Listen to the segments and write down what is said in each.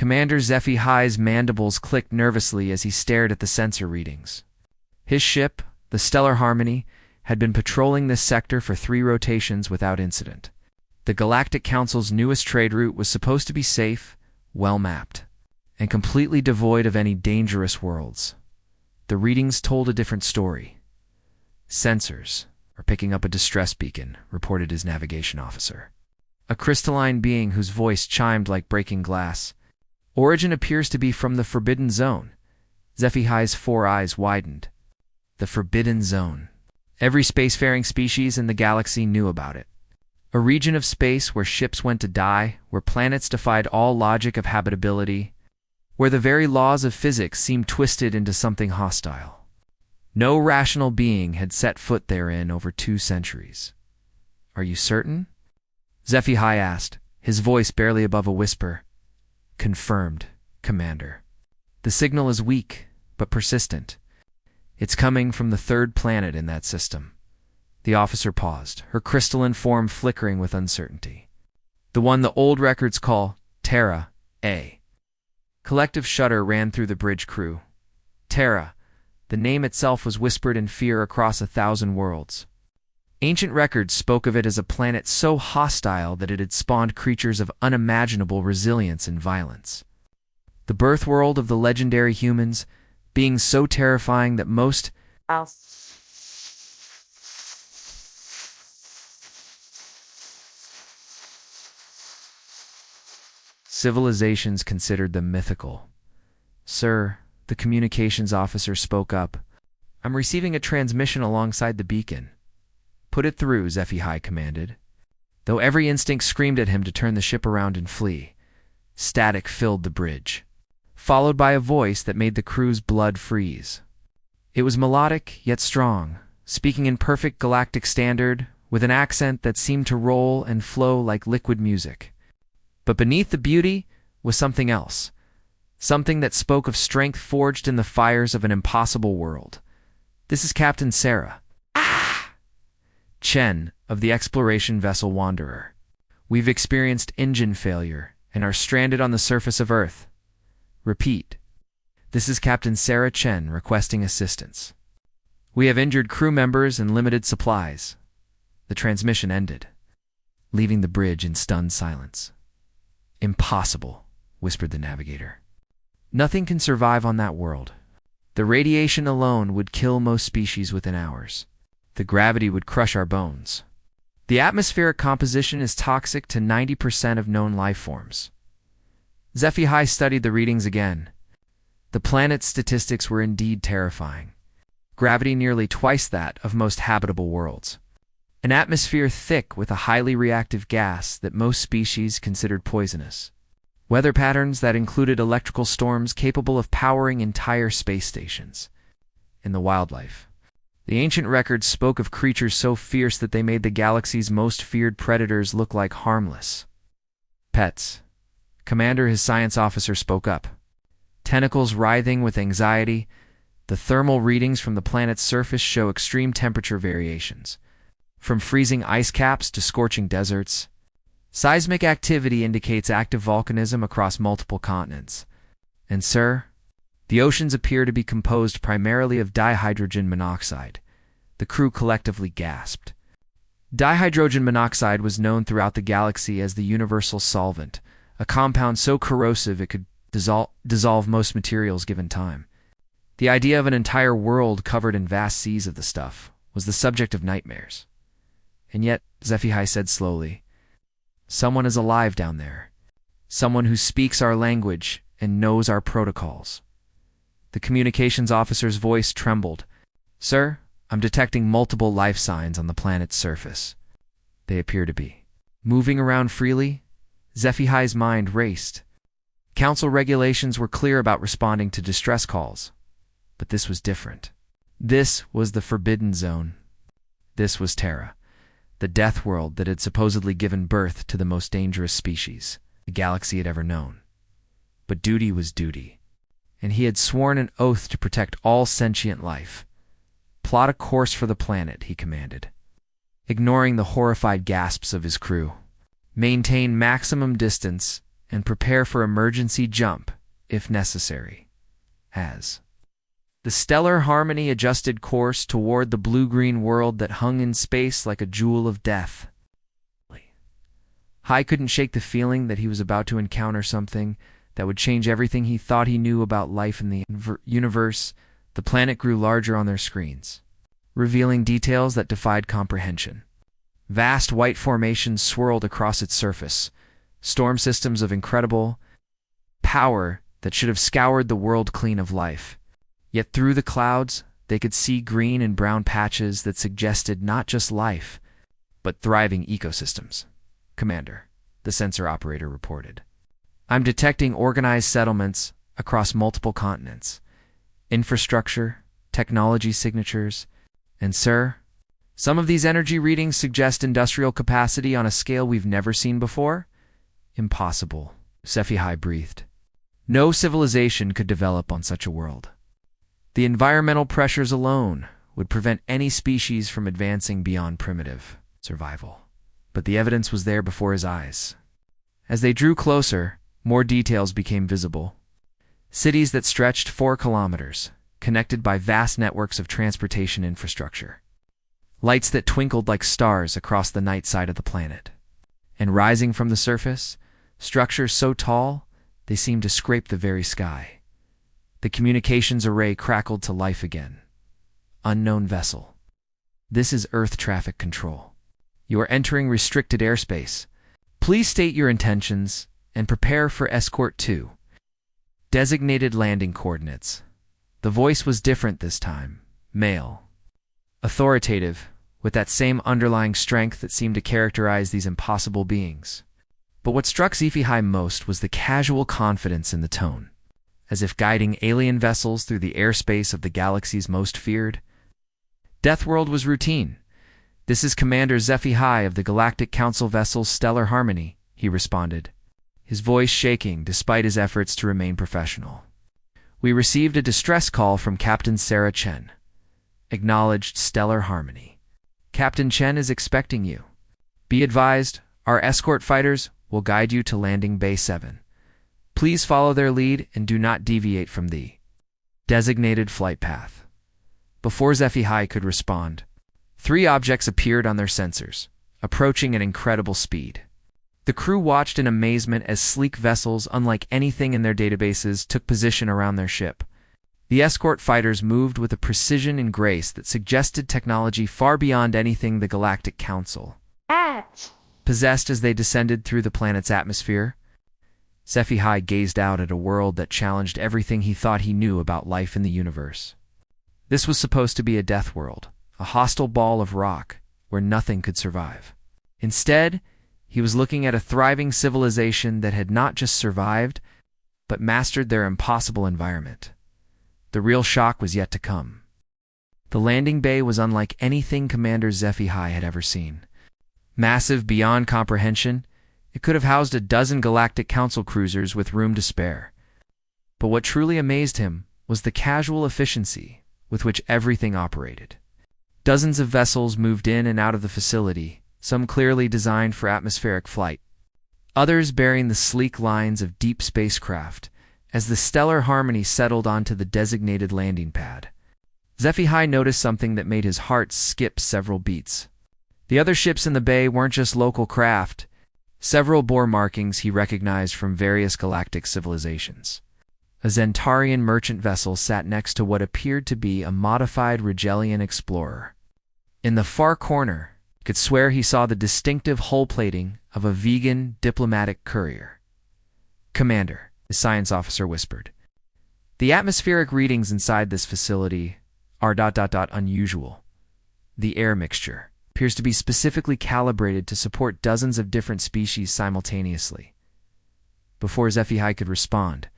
Commander HFY's mandibles clicked nervously as he stared at the sensor readings. His ship, the Stellar Harmony, had been patrolling this sector for 3 rotations without incident. The Galactic Council's newest trade route was supposed to be safe, well-mapped, and completely devoid of any dangerous worlds. The readings told a different story. "Sensors are picking up a distress beacon," reported his navigation officer. A crystalline being whose voice chimed like breaking glass. "Origin appears to be from the Forbidden Zone." HFY's 4 eyes widened. The Forbidden Zone. Every spacefaring species in the galaxy knew about it. A region of space where ships went to die, where planets defied all logic of habitability, where the very laws of physics seemed twisted into something hostile. No rational being had set foot therein over 2 centuries. "Are you certain?" HFY asked, his voice barely above a whisper. "Confirmed, Commander. The signal is weak, but persistent. It's coming from the 3rd planet in that system." The officer paused, her crystalline form flickering with uncertainty. "The one the old records call Terra, A." Collective shudder ran through the bridge crew. Terra. The name itself was whispered in fear across 1,000 worlds. Ancient records spoke of it as a planet so hostile that it had spawned creatures of unimaginable resilience and violence. The birth world of the legendary humans, being so terrifying that most civilizations considered them mythical. "Sir," the communications officer spoke up, "I'm receiving a transmission alongside the beacon." "Put it through," HFY commanded. Though every instinct screamed at him to turn the ship around and flee, static filled the bridge, followed by a voice that made the crew's blood freeze. It was melodic, yet strong, speaking in perfect galactic standard, with an accent that seemed to roll and flow like liquid music. But beneath the beauty was something else, something that spoke of strength forged in the fires of an impossible world. "This is Captain Sarah Chen of the exploration vessel Wanderer. We've experienced engine failure and are stranded on the surface of Earth. Repeat. This is Captain Sarah Chen requesting assistance. We have injured crew members and limited supplies." The transmission ended, leaving the bridge in stunned silence. "Impossible," whispered the navigator. "Nothing can survive on that world. The radiation alone would kill most species within hours. The gravity would crush our bones. The atmospheric composition is toxic to 90% of known life forms." HFY studied the readings again. The planet's statistics were indeed terrifying. Gravity nearly twice that of most habitable worlds. An atmosphere thick with a highly reactive gas that most species considered poisonous. Weather patterns that included electrical storms capable of powering entire space stations. In the wildlife, the ancient records spoke of creatures so fierce that they made the galaxy's most feared predators look like harmless pets. Commander, his science officer, spoke up. Tentacles writhing with anxiety, the thermal readings from the planet's surface show extreme temperature variations, from freezing ice caps to scorching deserts. Seismic activity indicates active volcanism across multiple continents. And, sir, the oceans appear to be composed primarily of dihydrogen monoxide. The crew collectively gasped. Dihydrogen monoxide was known throughout the galaxy as the universal solvent, a compound so corrosive it could dissolve most materials given time. The idea of an entire world covered in vast seas of the stuff was the subject of nightmares. And yet, HFY said slowly, someone is alive down there. Someone who speaks our language and knows our protocols. The communications officer's voice trembled. Sir, I'm detecting multiple life signs on the planet's surface. They appear to be moving around freely. HFY's mind raced. Council regulations were clear about responding to distress calls. But this was different. This was the Forbidden Zone. This was Terra, the Deathworld that had supposedly given birth to the most dangerous species the galaxy had ever known. But duty was duty, and he had sworn an oath to protect all sentient life. Plot a course for the planet, he commanded, ignoring the horrified gasps of his crew. Maintain maximum distance and prepare for emergency jump, if necessary. As the stellar harmony adjusted course toward the blue-green world that hung in space like a jewel of death. Hai couldn't shake the feeling that he was about to encounter something that would change everything he thought he knew about life in the universe. The planet grew larger on their screens, revealing details that defied comprehension. Vast white formations swirled across its surface, storm systems of incredible power that should have scoured the world clean of life. Yet through the clouds, they could see green and brown patches that suggested not just life, but thriving ecosystems. "Commander," the sensor operator reported, "I'm detecting organized settlements across multiple continents. Infrastructure, technology signatures, and sir, some of these energy readings suggest industrial capacity on a scale we've never seen before." "Impossible," HFY breathed. "No civilization could develop on such a world. The environmental pressures alone would prevent any species from advancing beyond primitive survival." But the evidence was there before his eyes. As they drew closer, more details became visible. Cities that stretched 4 kilometers, connected by vast networks of transportation infrastructure. Lights that twinkled like stars across the night side of the planet. And rising from the surface, structures so tall they seemed to scrape the very sky. The communications array crackled to life again. "Unknown vessel. This is Earth traffic control. You are entering restricted airspace. Please state your intentions and prepare for escort 2. Designated landing coordinates." The voice was different this time, male. Authoritative, with that same underlying strength that seemed to characterize these impossible beings. But what struck HFY most was the casual confidence in the tone, as if guiding alien vessels through the airspace of the galaxy's most feared. Deathworld was routine. "This is Commander HFY of the Galactic Council vessel Stellar Harmony," he responded, his voice shaking despite his efforts to remain professional. "We received a distress call from Captain Sarah Chen. Acknowledged Stellar Harmony. Captain Chen is expecting you. Be advised, our escort fighters will guide you to Landing Bay 7. Please follow their lead and do not deviate from the designated flight path." Before HFY could respond, 3 objects appeared on their sensors, approaching at incredible speed. The crew watched in amazement as sleek vessels unlike anything in their databases took position around their ship. The escort fighters moved with a precision and grace that suggested technology far beyond anything the Galactic Council possessed as they descended through the planet's atmosphere. HFY gazed out at a world that challenged everything he thought he knew about life in the universe. This was supposed to be a death world, a hostile ball of rock where nothing could survive. Instead, he was looking at a thriving civilization that had not just survived, but mastered their impossible environment. The real shock was yet to come. The landing bay was unlike anything Commander HFY had ever seen. Massive beyond comprehension, it could have housed a dozen Galactic Council cruisers with room to spare. But what truly amazed him was the casual efficiency with which everything operated. Dozens of vessels moved in and out of the facility, some clearly designed for atmospheric flight, others bearing the sleek lines of deep spacecraft, as the Stellar Harmony settled onto the designated landing pad. HFY noticed something that made his heart skip several beats. The other ships in the bay weren't just local craft. Several bore markings he recognized from various galactic civilizations. A Zentarian merchant vessel sat next to what appeared to be a modified Rigelian explorer. In the far corner, he could swear he saw the distinctive hull plating of a vegan diplomatic courier. "Commander," the science officer whispered, "the atmospheric readings inside this facility are unusual. The air mixture appears to be specifically calibrated to support dozens of different species simultaneously." Before HFY could respond,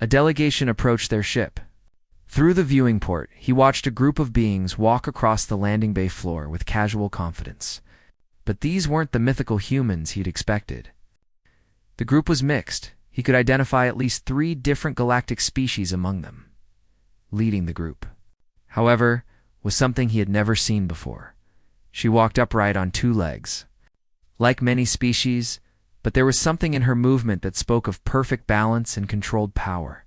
a delegation approached their ship. Through the viewing port, he watched a group of beings walk across the landing bay floor with casual confidence. But these weren't the mythical humans he'd expected. The group was mixed. He could identify at least 3 different galactic species among them. Leading the group, however, was something he had never seen before. She walked upright on 2 legs. Like many species, but there was something in her movement that spoke of perfect balance and controlled power.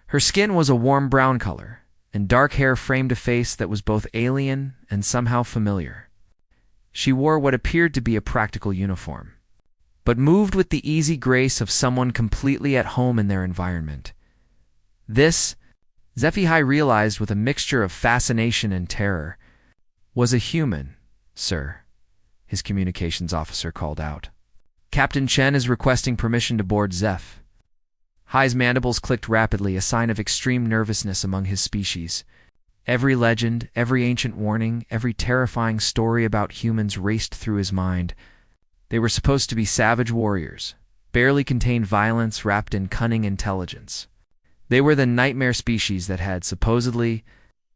Her skin was a warm brown color, and dark hair framed a face that was both alien and somehow familiar. She wore what appeared to be a practical uniform, but moved with the easy grace of someone completely at home in their environment. This, HFY realized with a mixture of fascination and terror, was a human, sir, his communications officer called out. Captain Chen is requesting permission to board HFY's mandibles clicked rapidly, a sign of extreme nervousness among his species. Every legend, every ancient warning, every terrifying story about humans raced through his mind. They were supposed to be savage warriors, barely contained violence wrapped in cunning intelligence. They were the nightmare species that had, supposedly,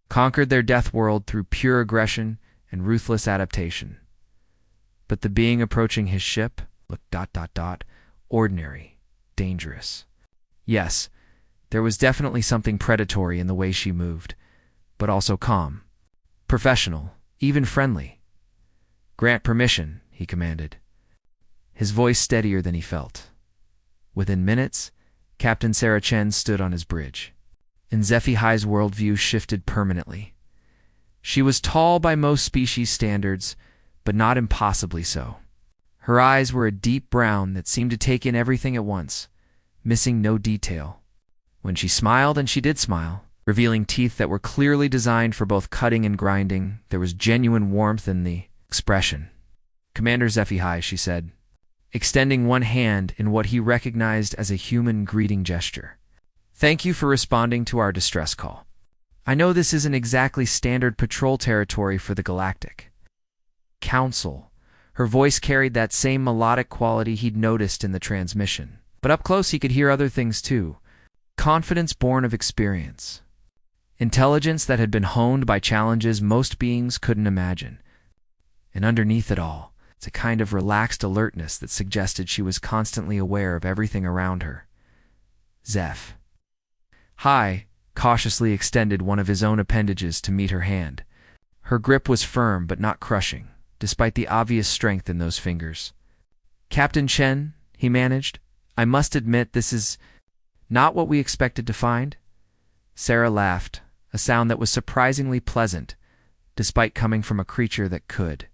conquered their death world through pure aggression and ruthless adaptation. But the being approaching his ship looked ordinary, dangerous. Yes, there was definitely something predatory in the way she moved, but also calm, professional, even friendly. "Grant permission," he commanded, his voice steadier than he felt. Within minutes, Captain Sarah Chen stood on his bridge, and HFY's worldview shifted permanently. She was tall by most species standards, but not impossibly so. Her eyes were a deep brown that seemed to take in everything at once, missing no detail. When she smiled, and she did smile, revealing teeth that were clearly designed for both cutting and grinding, there was genuine warmth in the expression. "Commander HFY," she said, extending one hand in what he recognized as a human greeting gesture. "Thank you for responding to our distress call. I know this isn't exactly standard patrol territory for the Galactic Council." Her voice carried that same melodic quality he'd noticed in the transmission. But up close he could hear other things too. Confidence born of experience. Intelligence that had been honed by challenges most beings couldn't imagine. And underneath it all, it's a kind of relaxed alertness that suggested she was constantly aware of everything around her. HFY cautiously extended one of his own appendages to meet her hand. Her grip was firm but not crushing, despite the obvious strength in those fingers. "Captain Chen," he managed, "I must admit this is not what we expected to find." Sarah laughed, a sound that was surprisingly pleasant, despite coming from a creature that could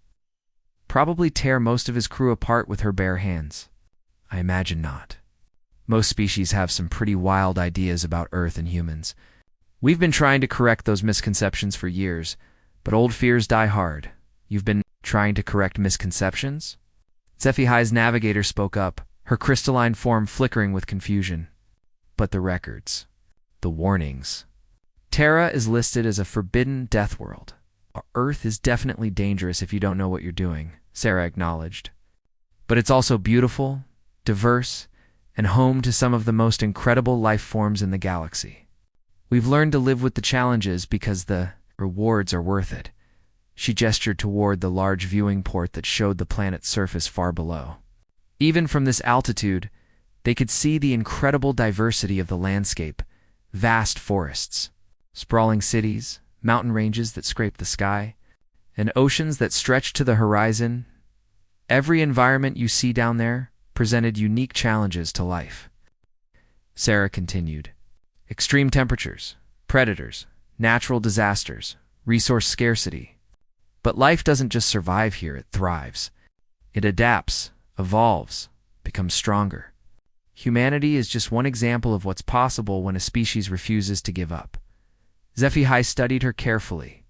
probably tear most of his crew apart with her bare hands. "I imagine not. Most species have some pretty wild ideas about Earth and humans. We've been trying to correct those misconceptions for years, but old fears die hard. You've been trying to correct misconceptions?" HFY's navigator spoke up, her crystalline form flickering with confusion. "But the records, the warnings. Terra is listed as a forbidden death world. Earth is definitely dangerous if you don't know what you're doing," Sarah acknowledged. "But it's also beautiful, diverse, and home to some of the most incredible life forms in the galaxy. We've learned to live with the challenges because the rewards are worth it." She gestured toward the large viewing port that showed the planet's surface far below. Even from this altitude, they could see the incredible diversity of the landscape: vast forests, sprawling cities, mountain ranges that scrape the sky, and oceans that stretch to the horizon. Every environment you see down there presented unique challenges to life. Sarah continued. "Extreme temperatures, predators, natural disasters, resource scarcity. But life doesn't just survive here, it thrives. It adapts, evolves, becomes stronger. Humanity is just one example of what's possible when a species refuses to give up." HFY studied her carefully.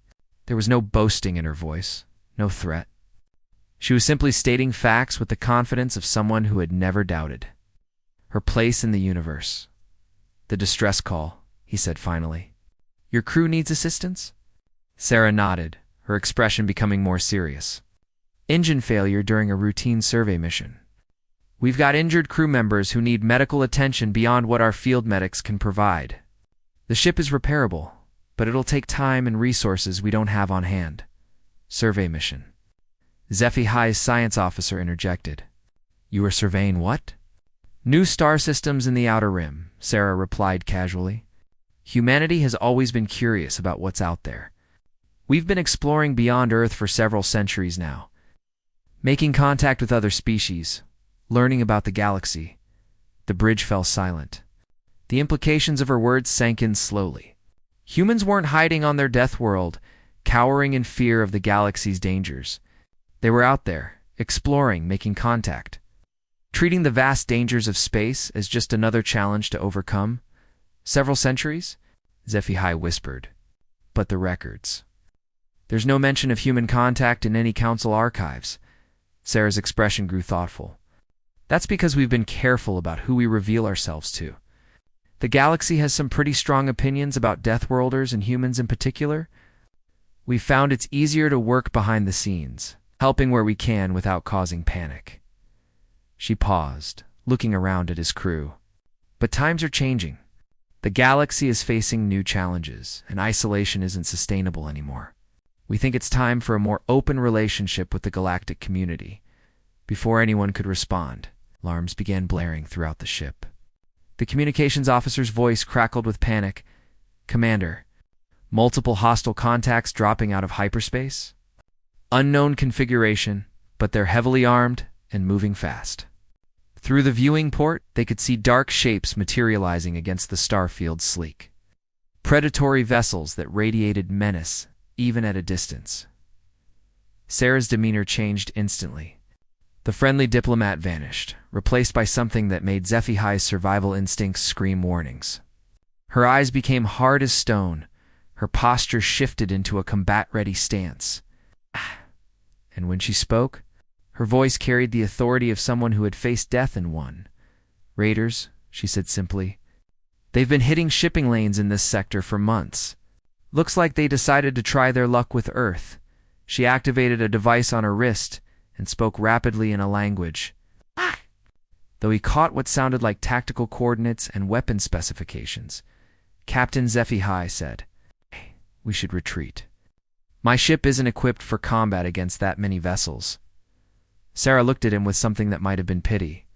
There was no boasting in her voice, no threat. She was simply stating facts with the confidence of someone who had never doubted. Her place in the universe. "The distress call," he said finally. "Your crew needs assistance?" Sarah nodded, her expression becoming more serious. "Engine failure during a routine survey mission. We've got injured crew members who need medical attention beyond what our field medics can provide. The ship is repairable, but it'll take time and resources we don't have on hand." "Survey mission." HFY's science officer interjected. "You are surveying what?" "New star systems in the Outer Rim," Sarah replied casually. "Humanity has always been curious about what's out there. We've been exploring beyond Earth for several centuries now, making contact with other species, learning about the galaxy. The bridge fell silent. The implications of her words sank in slowly. Humans weren't hiding on their death world, cowering in fear of the galaxy's dangers. They were out there, exploring, making contact, treating the vast dangers of space as just another challenge to overcome. Several centuries? HFY whispered. But the records. There's no mention of human contact in any council archives. Sarah's expression grew thoughtful. That's because we've been careful about who we reveal ourselves to. The galaxy has some pretty strong opinions about Deathworlders and humans in particular. We've found it's easier to work behind the scenes, helping where we can without causing panic. She paused, looking around at his crew. But times are changing. The galaxy is facing new challenges, and isolation isn't sustainable anymore. We think it's time for a more open relationship with the galactic community. Before anyone could respond, alarms began blaring throughout the ship. The communications officer's voice crackled with panic. "Commander, multiple hostile contacts dropping out of hyperspace? Unknown configuration, but they're heavily armed and moving fast." Through the viewing port, they could see dark shapes materializing against the starfield's sleek. Predatory vessels that radiated menace, even at a distance. Sarah's demeanor changed instantly. The friendly diplomat vanished, replaced by something that made HFY's survival instincts scream warnings. Her eyes became hard as stone. Her posture shifted into a combat-ready stance. And when she spoke, her voice carried the authority of someone who had faced death and won. "Raiders," she said simply. "They've been hitting shipping lanes in this sector for months. Looks like they decided to try their luck with Earth." She activated a device on her wrist and spoke rapidly in a language. Though he caught what sounded like tactical coordinates and weapon specifications, Captain HFY said, "We should retreat. My ship isn't equipped for combat against that many vessels." Sarah looked at him with something that might have been pity.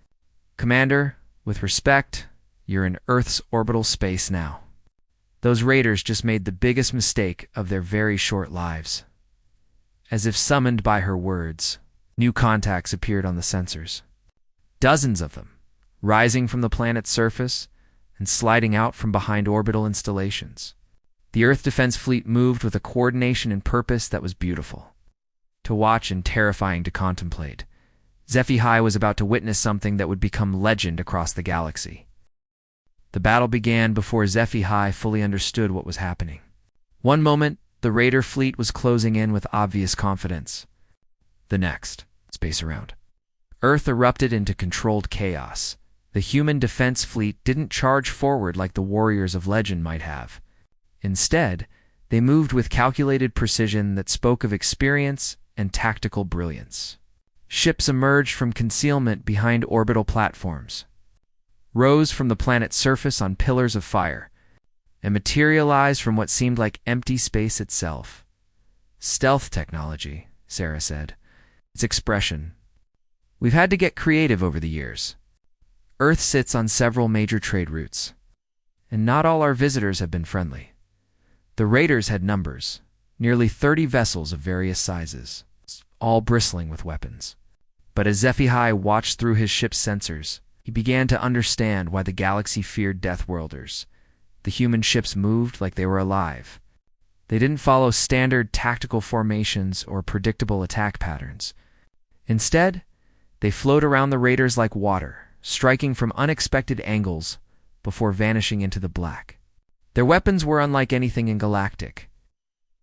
"Commander, with respect, you're in Earth's orbital space now. Those raiders just made the biggest mistake of their very short lives." As if summoned by her words, new contacts appeared on the sensors. Dozens of them, rising from the planet's surface and sliding out from behind orbital installations. The Earth Defense Fleet moved with a coordination and purpose that was beautiful to watch and terrifying to contemplate. HFY was about to witness something that would become legend across the galaxy. The battle began before HFY fully understood what was happening. One moment, the Raider fleet was closing in with obvious confidence. The next, space around. Earth erupted into controlled chaos. The human defense fleet didn't charge forward like the warriors of legend might have. Instead, they moved with calculated precision that spoke of experience and tactical brilliance. Ships emerged from concealment behind orbital platforms, rose from the planet's surface on pillars of fire, and materialized from what seemed like empty space itself. "Stealth technology," Sarah said. Its expression. "We've had to get creative over the years. Earth sits on several major trade routes, and not all our visitors have been friendly. The raiders had numbers, nearly 30 vessels of various sizes, all bristling with weapons. But as HFY watched through his ship's sensors, he began to understand why the galaxy feared Deathworlders. The human ships moved like they were alive. They didn't follow standard tactical formations or predictable attack patterns. Instead, they flowed around the raiders like water, striking from unexpected angles before vanishing into the black. Their weapons were unlike anything in Galactic.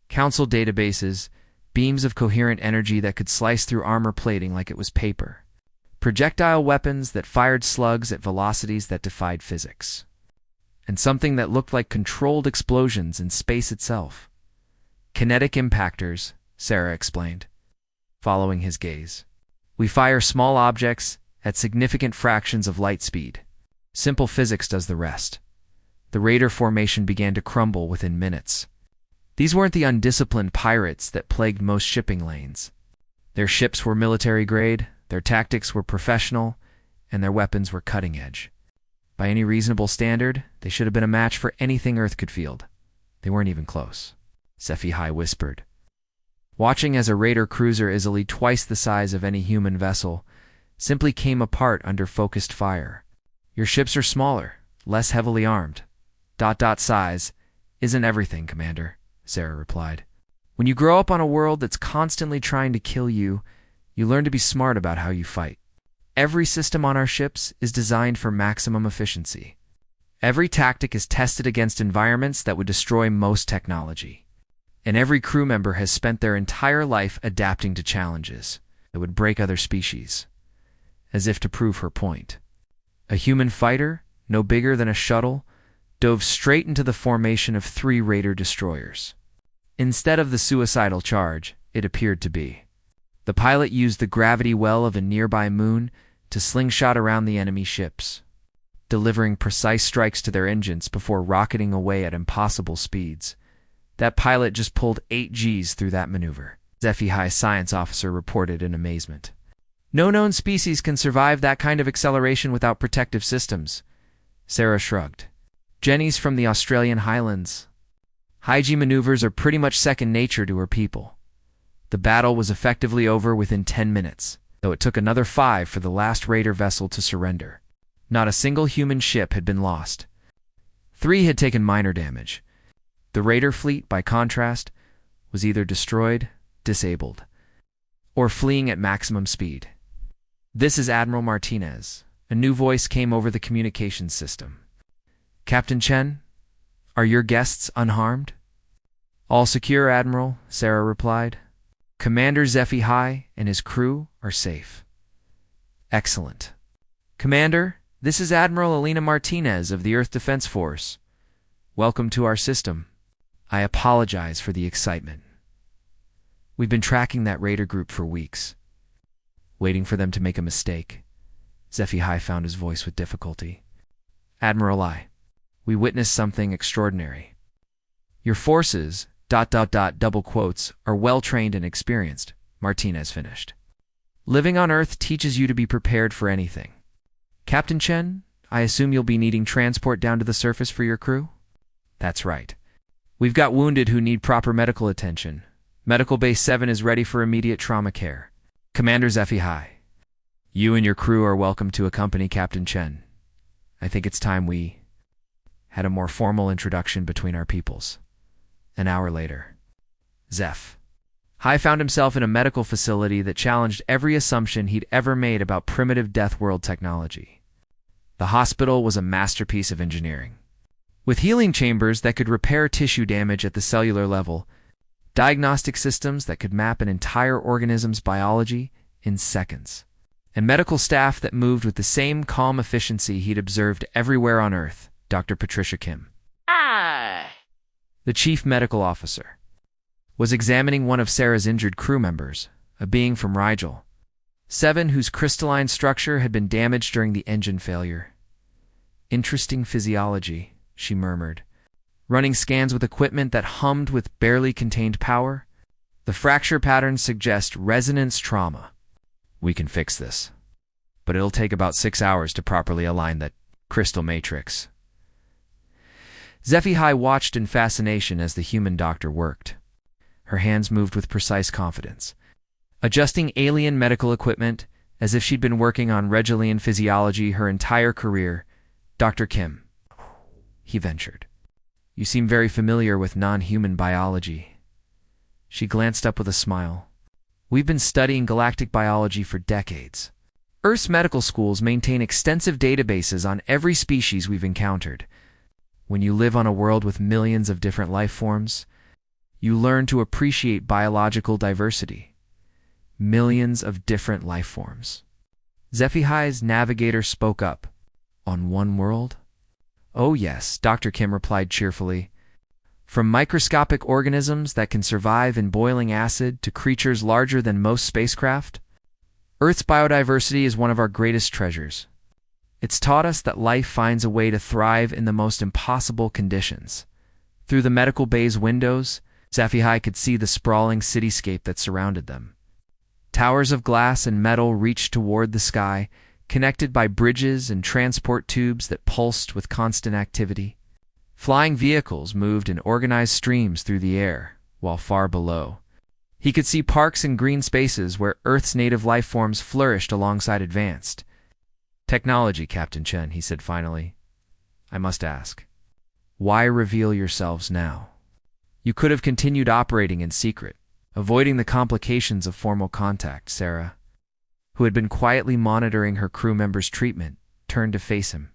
Council databases, beams of coherent energy that could slice through armor plating like it was paper. Projectile weapons that fired slugs at velocities that defied physics. And something that looked like controlled explosions in space itself. "Kinetic impactors," Sarah explained, following his gaze. "We fire small objects at significant fractions of light speed. Simple physics does the rest." The raider formation began to crumble within minutes. These weren't the undisciplined pirates that plagued most shipping lanes. Their ships were military-grade, their tactics were professional, and their weapons were cutting-edge. By any reasonable standard, they should have been a match for anything Earth could field. They weren't even close. HFY whispered. Watching as a raider cruiser easily twice the size of any human vessel, simply came apart under focused fire. Your ships are smaller, less heavily armed. Size isn't everything, Commander, Sarah replied. When you grow up on a world that's constantly trying to kill you, you learn to be smart about how you fight. Every system on our ships is designed for maximum efficiency. Every tactic is tested against environments that would destroy most technology. And every crew member has spent their entire life adapting to challenges that would break other species, as if to prove her point. A human fighter, no bigger than a shuttle, dove straight into the formation of 3 Raider destroyers. Instead of the suicidal charge, it appeared to be. The pilot used the gravity well of a nearby moon to slingshot around the enemy ships, delivering precise strikes to their engines before rocketing away at impossible speeds. That pilot just pulled 8 Gs through that maneuver, HFY science officer reported in amazement. No known species can survive that kind of acceleration without protective systems. Sarah shrugged. Jenny's from the Australian Highlands. High-G maneuvers are pretty much second nature to her people. The battle was effectively over within 10 minutes, though it took another 5 for the last Raider vessel to surrender. Not a single human ship had been lost. 3 had taken minor damage. The Raider fleet, by contrast, was either destroyed, disabled, or fleeing at maximum speed. "This is Admiral Martinez." A new voice came over the communications system. "Captain Chen, are your guests unharmed?" "All secure, Admiral," Sarah replied. "Commander HFY and his crew are safe." "Excellent. Commander, this is Admiral Elena Martinez of the Earth Defense Force. Welcome to our system. I apologize for the excitement. We've been tracking that Raider group for weeks, waiting for them to make a mistake." HFY found his voice with difficulty. "Admiral we witnessed something extraordinary. Your forces, double quotes, are well-trained and experienced," Martinez finished. "Living on Earth teaches you to be prepared for anything. Captain Chen, I assume you'll be needing transport down to the surface for your crew?" "That's right. We've got wounded who need proper medical attention. Medical Base 7 is ready for immediate trauma care. Commander HFY, you and your crew are welcome to accompany Captain Chen. I think it's time we had a more formal introduction between our peoples." An hour later, HFY found himself in a medical facility that challenged every assumption he'd ever made about primitive Deathworld technology. The hospital was a masterpiece of engineering, with healing chambers that could repair tissue damage at the cellular level, diagnostic systems that could map an entire organism's biology in seconds, and medical staff that moved with the same calm efficiency he'd observed everywhere on Earth. Dr. Patricia Kim, the chief medical officer, was examining one of Sarah's injured crew members, a being from Rigel 7 whose crystalline structure had been damaged during the engine failure. "Interesting physiology," she murmured, running scans with equipment that hummed with barely contained power. "The fracture patterns suggest resonance trauma. We can fix this, but it'll take about 6 hours to properly align that crystal matrix." HFY watched in fascination as the human doctor worked. Her hands moved with precise confidence, adjusting alien medical equipment as if she'd been working on Regalian physiology her entire career. "Dr. Kim," he ventured, "you seem very familiar with non-human biology." She glanced up with a smile. "We've been studying galactic biology for decades. Earth's medical schools maintain extensive databases on every species we've encountered. When you live on a world with millions of different life forms, you learn to appreciate biological diversity. Millions of different life forms." HFY's navigator spoke up. "On one world?" "Oh yes," Dr. Kim replied cheerfully. "From microscopic organisms that can survive in boiling acid to creatures larger than most spacecraft, Earth's biodiversity is one of our greatest treasures. It's taught us that life finds a way to thrive in the most impossible conditions." Through the medical bay's windows, HFY could see the sprawling cityscape that surrounded them. Towers of glass and metal reached toward the sky, connected by bridges and transport tubes that pulsed with constant activity. Flying vehicles moved in organized streams through the air, while far below, He could see parks and green spaces where Earth's native life forms flourished alongside advanced technology. Captain Chen, he said finally, I must ask, why reveal yourselves now? You could have continued operating in secret, avoiding the complications of formal contact. Sarah, who had been quietly monitoring her crew members' treatment, turned to face him.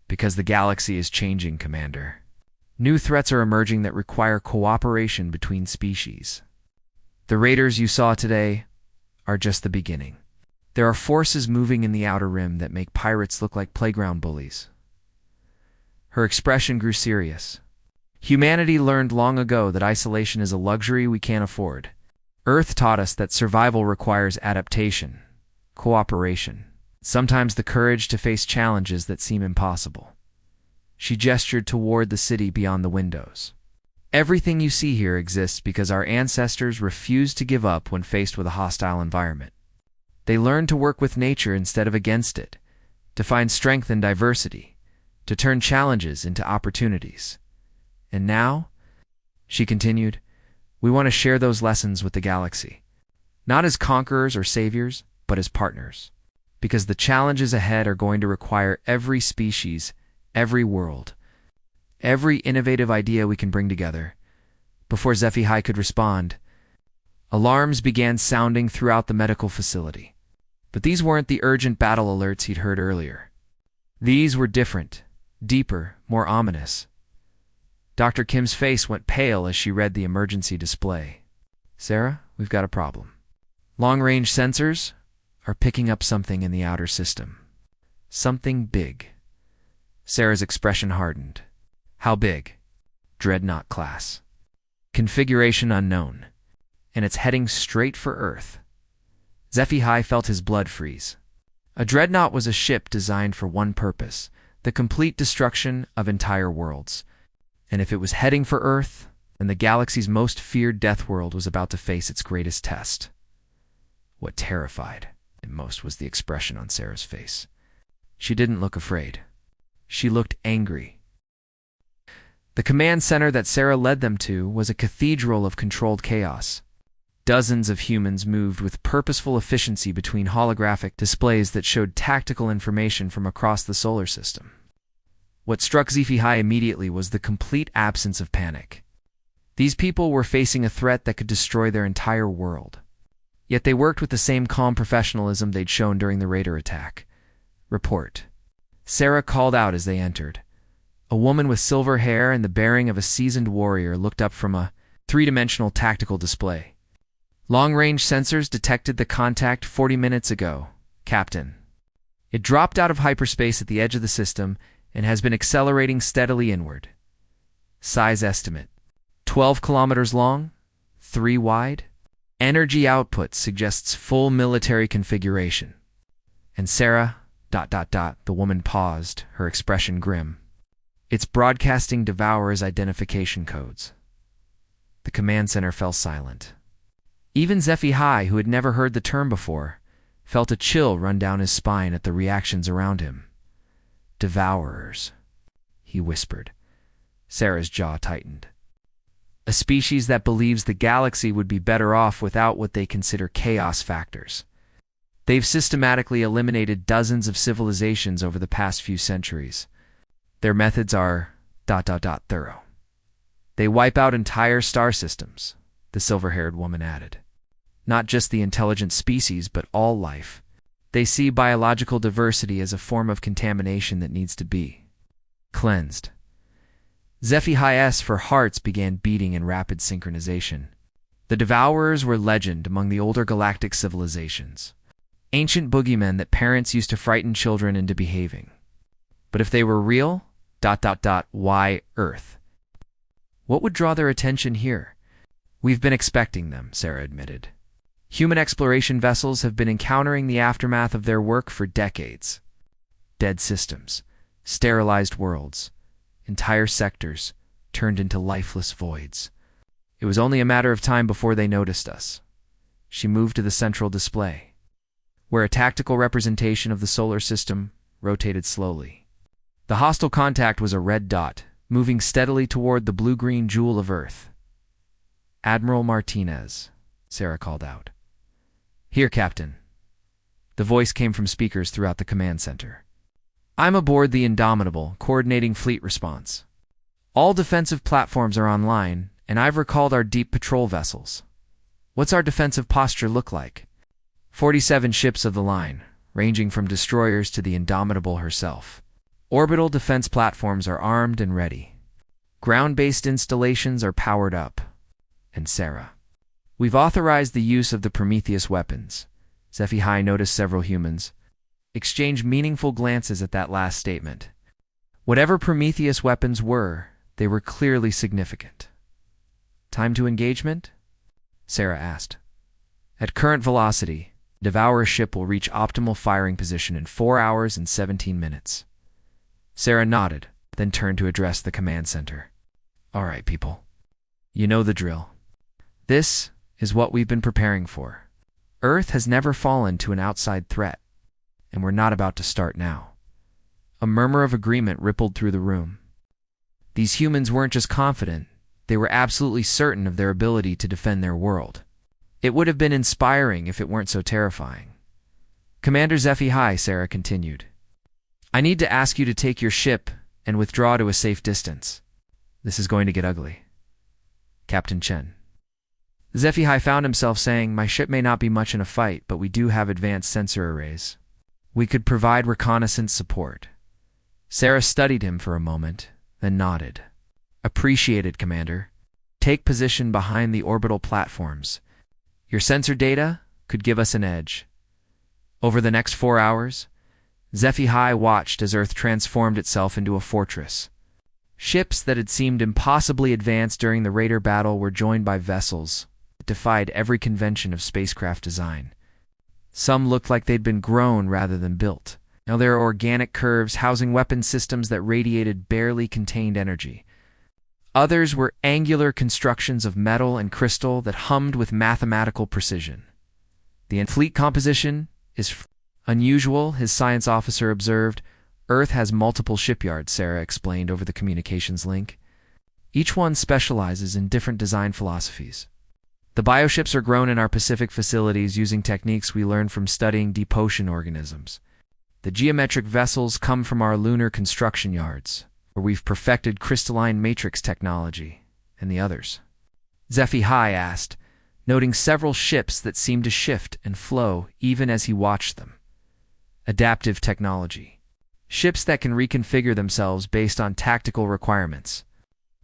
Because the galaxy is changing, Commander. New threats are emerging that require cooperation between species. The raiders you saw today are just the beginning. There are forces moving in the Outer Rim that make pirates look like playground bullies. Her expression grew serious. Humanity learned long ago that isolation is a luxury we can't afford. Earth taught us that survival requires adaptation, cooperation, sometimes the courage to face challenges that seem impossible. She gestured toward the city beyond the windows. Everything you see here exists because our ancestors refused to give up when faced with a hostile environment. They learned to work with nature instead of against it, to find strength in diversity, to turn challenges into opportunities. And now, she continued, we want to share those lessons with the galaxy. Not as conquerors or saviors, but as partners. Because the challenges ahead are going to require every species, every world, every innovative idea we can bring together. Before HFY could respond, alarms began sounding throughout the medical facility. But these weren't the urgent battle alerts he'd heard earlier. These were different, deeper, more ominous. Dr. Kim's face went pale as she read the emergency display. Sarah, we've got a problem. Long-range sensors are picking up something in the outer system. Something big. Sarah's expression hardened. How big? Dreadnought class. Configuration unknown. And it's heading straight for Earth. HFY felt his blood freeze. A dreadnought was a ship designed for one purpose, the complete destruction of entire worlds. And if it was heading for Earth, then the galaxy's most feared Deathworld was about to face its greatest test. What terrified him most was the expression on Sarah's face. She didn't look afraid. She looked angry. The command center that Sarah led them to was a cathedral of controlled chaos. Dozens of humans moved with purposeful efficiency between holographic displays that showed tactical information from across the solar system. What struck HFY immediately was the complete absence of panic. These people were facing a threat that could destroy their entire world. Yet they worked with the same calm professionalism they'd shown during the raider attack. Report. Sarah called out as they entered. A woman with silver hair and the bearing of a seasoned warrior looked up from a three-dimensional tactical display. Long-range sensors detected the contact 40 minutes ago, Captain. It dropped out of hyperspace at the edge of the system and has been accelerating steadily inward. Size estimate: 12 kilometers long, 3 wide. Energy output suggests full military configuration. And Sarah, ... The woman paused, her expression grim. It's broadcasting Devourer's identification codes. The command center fell silent. Even HFY, who had never heard the term before, felt a chill run down his spine at the reactions around him. Devourers, he whispered. Sarah's jaw tightened. A species that believes the galaxy would be better off without what they consider chaos factors. They've systematically eliminated dozens of civilizations over the past few centuries. Their methods are ... thorough. They wipe out entire star systems, the silver-haired woman added. Not just the intelligent species, but all life. They see biological diversity as a form of contamination that needs to be cleansed. HFY's for hearts began beating in rapid synchronization. The Devourers were legend among the older galactic civilizations. Ancient boogeymen that parents used to frighten children into behaving. But if they were real, ... why Earth? What would draw their attention here? We've been expecting them, Sarah admitted. Human exploration vessels have been encountering the aftermath of their work for decades. Dead systems, sterilized worlds, entire sectors turned into lifeless voids. It was only a matter of time before they noticed us. She moved to the central display, where a tactical representation of the solar system rotated slowly. The hostile contact was a red dot, moving steadily toward the blue-green jewel of Earth. Admiral Martinez, Sarah called out. "Here, Captain." The voice came from speakers throughout the command center. "I'm aboard the Indomitable, coordinating fleet response. All defensive platforms are online, and I've recalled our deep patrol vessels. What's our defensive posture look like?" 47 ships of the line, ranging from destroyers to the Indomitable herself. Orbital defense platforms are armed and ready. Ground-based installations are powered up. And Sarah. "We've authorized the use of the Prometheus weapons." HFY noticed several humans exchange meaningful glances at that last statement. Whatever Prometheus weapons were, they were clearly significant. "Time to engagement?" Sarah asked. "At current velocity, Devourer ship will reach optimal firing position in 4 hours and 17 minutes. Sarah nodded, then turned to address the command center. "All right, people. You know the drill. This is what we've been preparing for. Earth has never fallen to an outside threat, and we're not about to start now." A murmur of agreement rippled through the room. These humans weren't just confident, they were absolutely certain of their ability to defend their world. It would have been inspiring if it weren't so terrifying. "Commander HFY," Sarah continued, "I need to ask you to take your ship and withdraw to a safe distance. This is going to get ugly." Captain Chen. HFY found himself saying, "My ship may not be much in a fight, but we do have advanced sensor arrays. We could provide reconnaissance support." Sarah studied him for a moment, then nodded. "Appreciated, Commander. Take position behind the orbital platforms. Your sensor data could give us an edge." Over the next 4 hours, HFY watched as Earth transformed itself into a fortress. Ships that had seemed impossibly advanced during the Raider battle were joined by vessels that defied every convention of spacecraft design. Some looked like they'd been grown rather than built. Now there are organic curves housing weapon systems that radiated barely contained energy. Others were angular constructions of metal and crystal that hummed with mathematical precision. "The fleet composition is unusual," his science officer observed. "Earth has multiple shipyards," Sarah explained over the communications link. "Each one specializes in different design philosophies. The bioships are grown in our Pacific facilities using techniques we learned from studying deep ocean organisms. The geometric vessels come from our lunar construction yards, where we've perfected crystalline matrix technology, and the others." HFY asked, noting several ships that seemed to shift and flow even as he watched them. "Adaptive technology. Ships that can reconfigure themselves based on tactical requirements.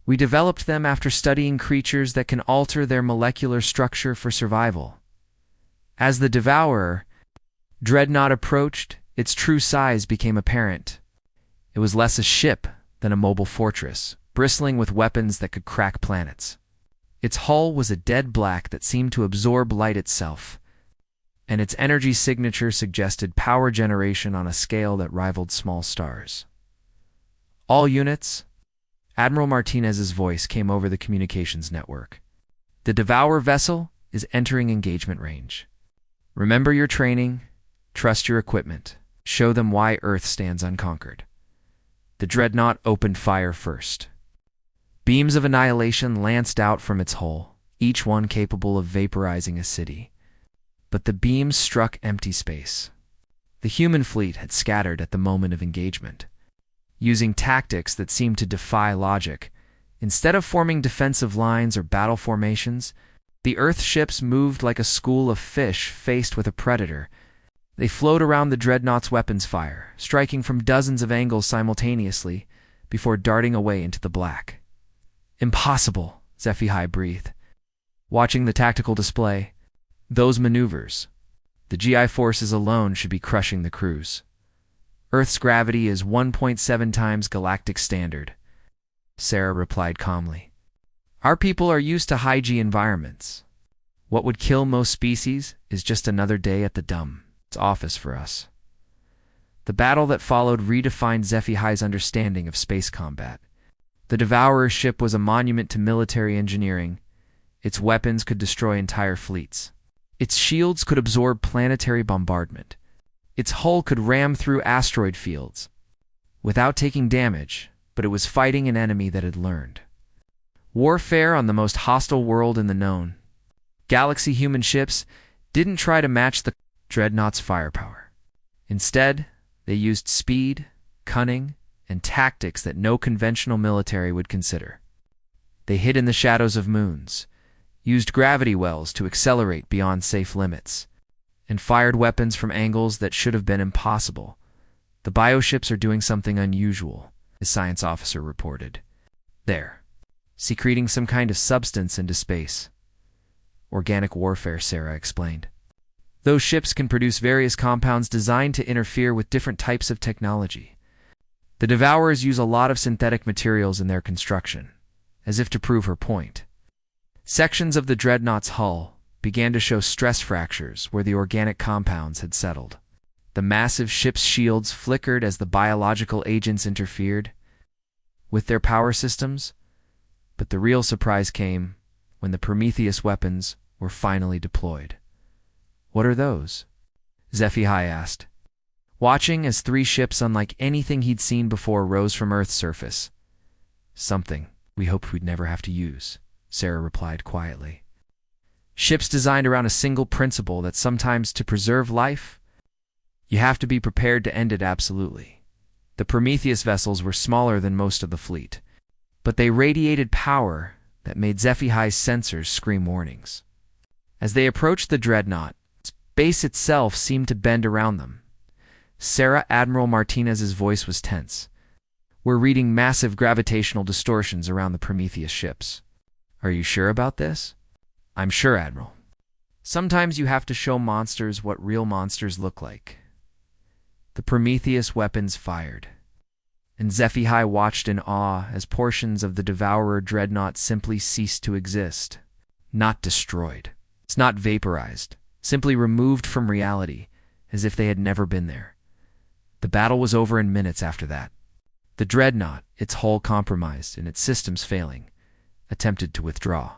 We developed them after studying creatures that can alter their molecular structure for survival." As the Devourer Dreadnought approached, its true size became apparent. It was less a ship than a mobile fortress, bristling with weapons that could crack planets. Its hull was a dead black that seemed to absorb light itself, and its energy signature suggested power generation on a scale that rivaled small stars. "All units," Admiral Martinez's voice came over the communications network. "The Devourer vessel is entering engagement range. Remember your training, trust your equipment, show them why Earth stands unconquered." The Dreadnought opened fire first. Beams of annihilation lanced out from its hull, each one capable of vaporizing a city. But the beams struck empty space. The human fleet had scattered at the moment of engagement. Using tactics that seemed to defy logic, instead of forming defensive lines or battle formations, the Earth ships moved like a school of fish faced with a predator. They flowed around the Dreadnought's weapons fire, striking from dozens of angles simultaneously before darting away into the black. "Impossible," HFY breathed. Watching the tactical display, those maneuvers, the GI forces alone should be crushing the crews. "Earth's gravity is 1.7 times galactic standard," Sarah replied calmly. "Our people are used to high-G environments. What would kill most species is just another day at the dumb office for us." The battle that followed redefined HFY's understanding of space combat. The Devourer ship was a monument to military engineering. Its weapons could destroy entire fleets. Its shields could absorb planetary bombardment. Its hull could ram through asteroid fields without taking damage, but it was fighting an enemy that had learned. Warfare on the most hostile world in the known. Galaxy human ships didn't try to match the dreadnought's firepower. Instead, they used speed, cunning, and tactics that no conventional military would consider. They hid in the shadows of moons, used gravity wells to accelerate beyond safe limits, and fired weapons from angles that should have been impossible. The bioships are doing something unusual, a science officer reported. They're secreting some kind of substance into space. Organic warfare, Sarah explained. Those ships can produce various compounds designed to interfere with different types of technology. The Devourers use a lot of synthetic materials in their construction, as if to prove her point. Sections of the dreadnought's hull began to show stress fractures where the organic compounds had settled. The massive ship's shields flickered as the biological agents interfered with their power systems, but the real surprise came when the Prometheus weapons were finally deployed. "What are those?" HFY asked, watching as 3 ships unlike anything he'd seen before rose from Earth's surface. "Something we hoped we'd never have to use," Sarah replied quietly. "Ships designed around a single principle that sometimes to preserve life, you have to be prepared to end it absolutely." The Prometheus vessels were smaller than most of the fleet, but they radiated power that made HFY's sensors scream warnings. As they approached the dreadnought, space itself seemed to bend around them. Sarah Admiral Martinez's voice was tense. "We're reading massive gravitational distortions around the Prometheus ships." "Are you sure about this?" "I'm sure, Admiral. Sometimes you have to show monsters what real monsters look like." The Prometheus weapons fired, and HFY watched in awe as portions of the Devourer dreadnought simply ceased to exist. Not destroyed. It's not vaporized. Simply removed from reality, as if they had never been there. The battle was over in minutes after that. The dreadnought, its hull compromised and its systems failing, attempted to withdraw.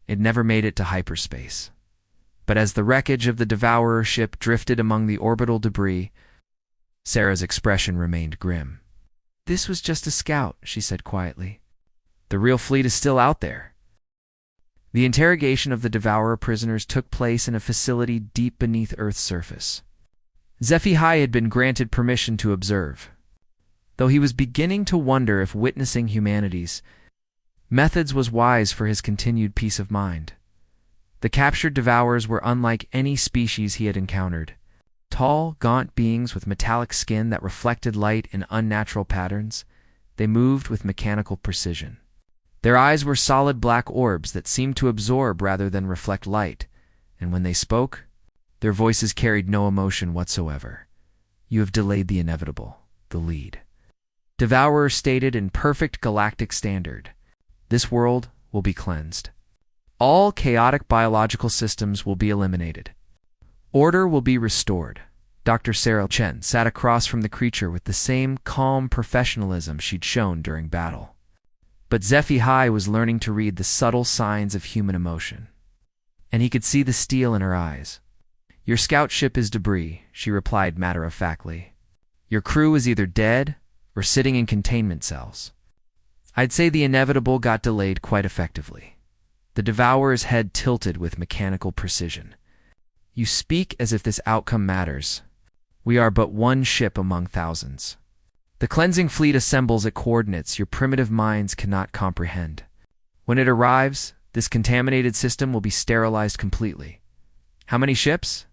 It never made it to hyperspace. But as the wreckage of the Devourer ship drifted among the orbital debris, Sarah's expression remained grim. "This was just a scout," she said quietly. "The real fleet is still out there." The interrogation of the Devourer prisoners took place in a facility deep beneath Earth's surface. HFY had been granted permission to observe, though he was beginning to wonder if witnessing humanity's methods was wise for his continued peace of mind. The captured Devourers were unlike any species he had encountered. Tall, gaunt beings with metallic skin that reflected light in unnatural patterns, they moved with mechanical precision. Their eyes were solid black orbs that seemed to absorb rather than reflect light, and when they spoke, their voices carried no emotion whatsoever. "You have delayed the inevitable," the lead Devourer stated in perfect galactic standard. "This world will be cleansed. All chaotic biological systems will be eliminated. Order will be restored." Dr. Sarah Chen sat across from the creature with the same calm professionalism she'd shown during battle. But HFY was learning to read the subtle signs of human emotion, and he could see the steel in her eyes. "Your scout ship is debris," she replied matter-of-factly. "Your crew is either dead or sitting in containment cells. I'd say the inevitable got delayed quite effectively." The Devourer's head tilted with mechanical precision. "You speak as if this outcome matters. We are but one ship among thousands. The cleansing fleet assembles at coordinates your primitive minds cannot comprehend. When it arrives, this contaminated system will be sterilized completely." "How many ships?"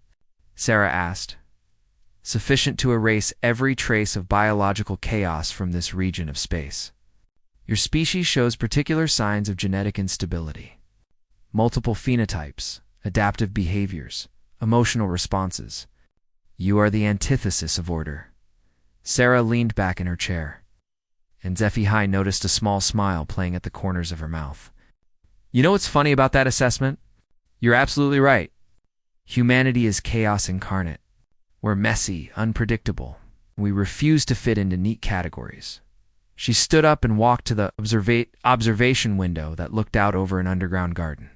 Sarah asked. "Sufficient to erase every trace of biological chaos from this region of space. Your species shows particular signs of genetic instability. Multiple phenotypes, adaptive behaviors, emotional responses. You are the antithesis of order." Sarah leaned back in her chair, and HFY noticed a small smile playing at the corners of her mouth. "You know what's funny about that assessment? You're absolutely right. Humanity is chaos incarnate. We're messy, unpredictable. We refuse to fit into neat categories." She stood up and walked to the observation window that looked out over an underground garden.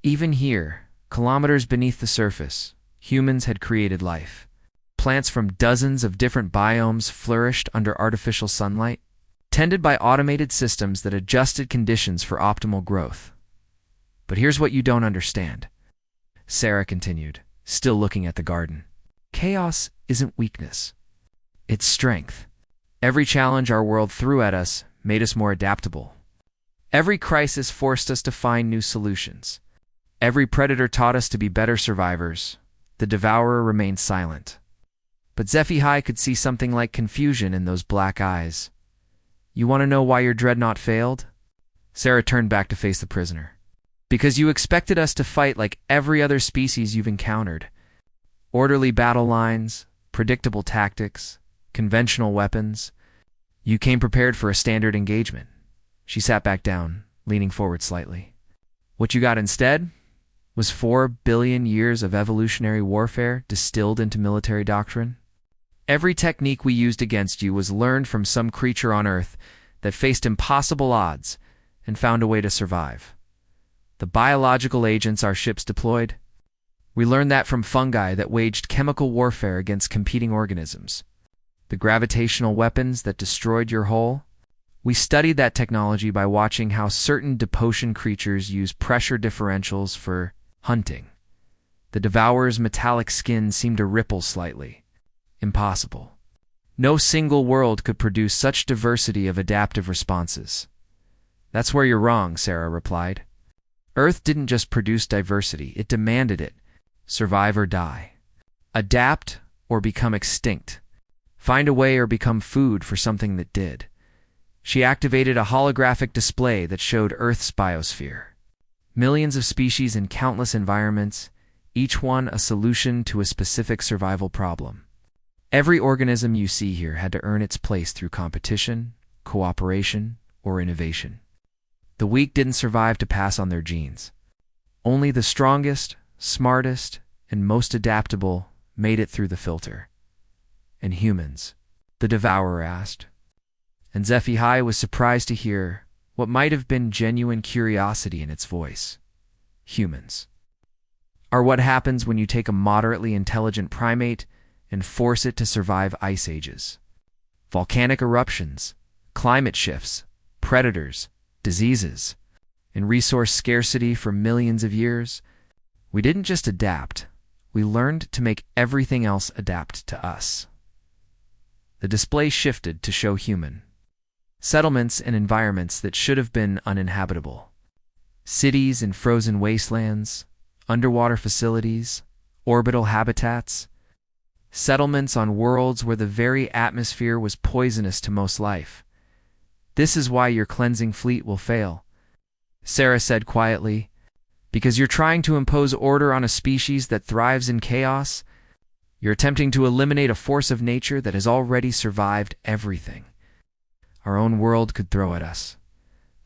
Even here, kilometers beneath the surface, humans had created life. Plants from dozens of different biomes flourished under artificial sunlight, tended by automated systems that adjusted conditions for optimal growth. But here's what you don't understand. Sarah continued, still looking at the garden. Chaos isn't weakness. It's strength. Every challenge our world threw at us made us more adaptable. Every crisis forced us to find new solutions. Every predator taught us to be better survivors. The devourer remained silent. But HFY could see something like confusion in those black eyes. You want to know why your dreadnought failed? Sarah turned back to face the prisoner. Because you expected us to fight like every other species you've encountered. Orderly battle lines, predictable tactics, conventional weapons. You came prepared for a standard engagement. She sat back down, leaning forward slightly. What you got instead was 4 billion years of evolutionary warfare distilled into military doctrine. Every technique we used against you was learned from some creature on Earth that faced impossible odds and found a way to survive. The biological agents our ships deployed, we learned that from fungi that waged chemical warfare against competing organisms. The gravitational weapons that destroyed your hull, we studied that technology by watching how certain depotion creatures use pressure differentials for hunting. The devourer's metallic skin seemed to ripple slightly. Impossible. No single world could produce such diversity of adaptive responses. That's where you're wrong, Sarah replied. Earth didn't just produce diversity, it demanded it. Survive or die. Adapt or become extinct. Find a way or become food for something that did. She activated a holographic display that showed Earth's biosphere. Millions of species in countless environments, each one a solution to a specific survival problem. Every organism you see here had to earn its place through competition, cooperation, or innovation. The weak didn't survive to pass on their genes. Only the strongest, smartest, and most adaptable made it through the filter. And humans? The devourer asked. And HFY was surprised to hear what might have been genuine curiosity in its voice. Humans are what happens when you take a moderately intelligent primate and force it to survive ice ages. Volcanic eruptions, climate shifts, predators, diseases, and resource scarcity for millions of years. We didn't just adapt, we learned to make everything else adapt to us. The display shifted to show human. Settlements and environments that should have been uninhabitable. Cities in frozen wastelands, underwater facilities, orbital habitats. Settlements on worlds where the very atmosphere was poisonous to most life. This is why your cleansing fleet will fail, Sarah said quietly. Because you're trying to impose order on a species that thrives in chaos. You're attempting to eliminate a force of nature that has already survived everything our own world could throw at us.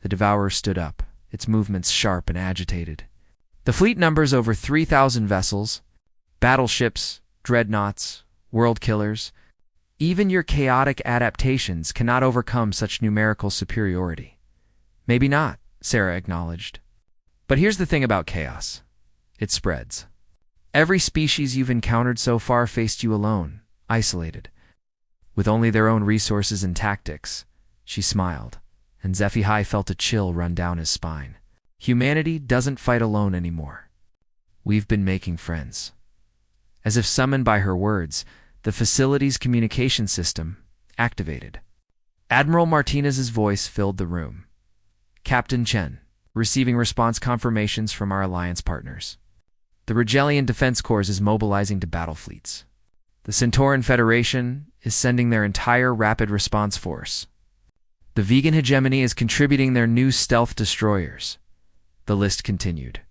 The devourer stood up, its movements sharp and agitated. The fleet numbers over 3,000 vessels, battleships, dreadnoughts, world killers. Even your chaotic adaptations cannot overcome such numerical superiority. Maybe not, Sarah acknowledged. But here's the thing about chaos. It spreads. Every species you've encountered so far faced you alone, isolated, with only their own resources and tactics. She smiled, and HFY felt a chill run down his spine. Humanity doesn't fight alone anymore. We've been making friends. As if summoned by her words, the facility's communication system activated. Admiral Martinez's voice filled the room. Captain Chen, receiving response confirmations from our alliance partners. The Regellian Defense Corps is mobilizing to battle fleets. The Centauran Federation is sending their entire rapid response force. The vegan hegemony is contributing their new stealth destroyers. The list continued.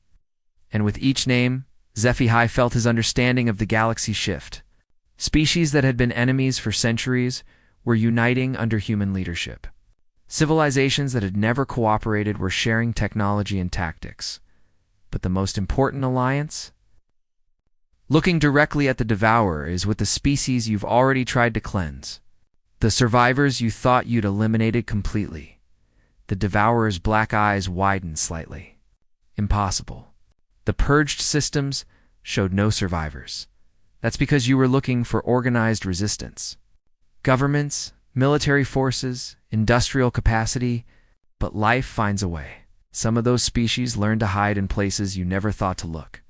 And with each name, HFY felt his understanding of the galaxy shift. Species that had been enemies for centuries were uniting under human leadership. Civilizations that had never cooperated were sharing technology and tactics. But the most important alliance? Looking directly at the devourer is with the species you've already tried to cleanse. The survivors you thought you'd eliminated completely. The devourer's black eyes widened slightly. Impossible. The purged systems showed no survivors. That's because you were looking for organized resistance. Governments, military forces, industrial capacity, but life finds a way. Some of those species learn to hide in places you never thought to look.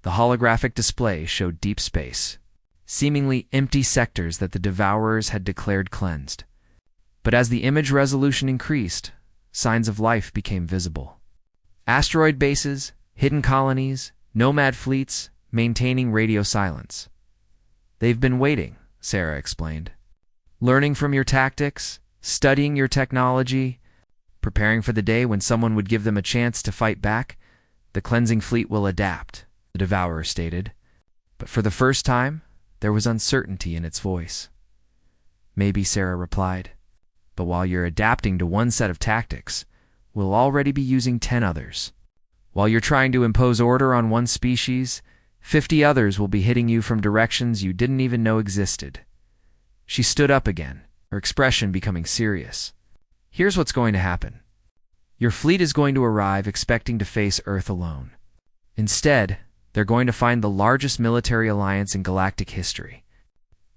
The holographic display showed deep space, seemingly empty sectors that the Devourers had declared cleansed. But as the image resolution increased, signs of life became visible. Asteroid bases, hidden colonies, nomad fleets, maintaining radio silence. "They've been waiting," Sarah explained. "Learning from your tactics, studying your technology, preparing for the day when someone would give them a chance to fight back. The cleansing fleet will adapt," the Devourer stated. But for the first time, there was uncertainty in its voice. "Maybe," Sarah replied. "But while you're adapting to one set of tactics, we'll already be using 10 others. While you're trying to impose order on one species, 50 others will be hitting you from directions you didn't even know existed." She stood up again, her expression becoming serious. "Here's what's going to happen. Your fleet is going to arrive expecting to face Earth alone. Instead, they're going to find the largest military alliance in galactic history,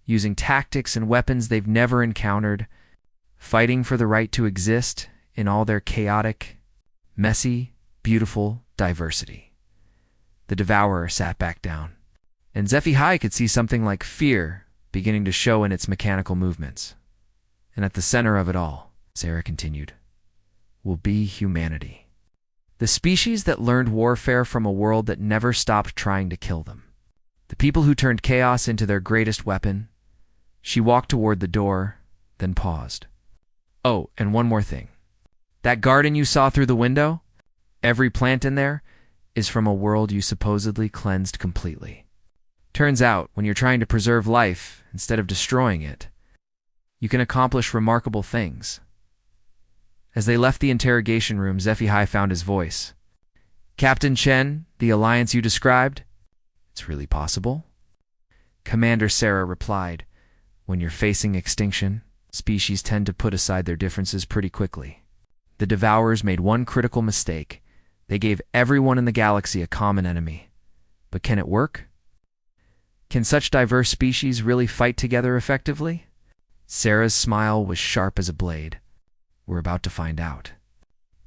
using tactics and weapons they've never encountered, fighting for the right to exist in all their chaotic, messy, beautiful diversity." The Devourer sat back down, and HFY could see something like fear beginning to show in its mechanical movements. "And at the center of it all," Sarah continued, "will be humanity. The species that learned warfare from a world that never stopped trying to kill them. The people who turned chaos into their greatest weapon." She walked toward the door, then paused. "Oh, and one more thing. That garden you saw through the window? Every plant in there is from a world you supposedly cleansed completely. Turns out, when you're trying to preserve life instead of destroying it, you can accomplish remarkable things." As they left the interrogation room, HFY found his voice. "Captain Chen, the alliance you described? It's really possible?" Commander Sarah replied, "When you're facing extinction, species tend to put aside their differences pretty quickly. The Devourers made one critical mistake. They gave everyone in the galaxy a common enemy. But can it work? Can such diverse species really fight together effectively?" Sarah's smile was sharp as a blade. "We're about to find out.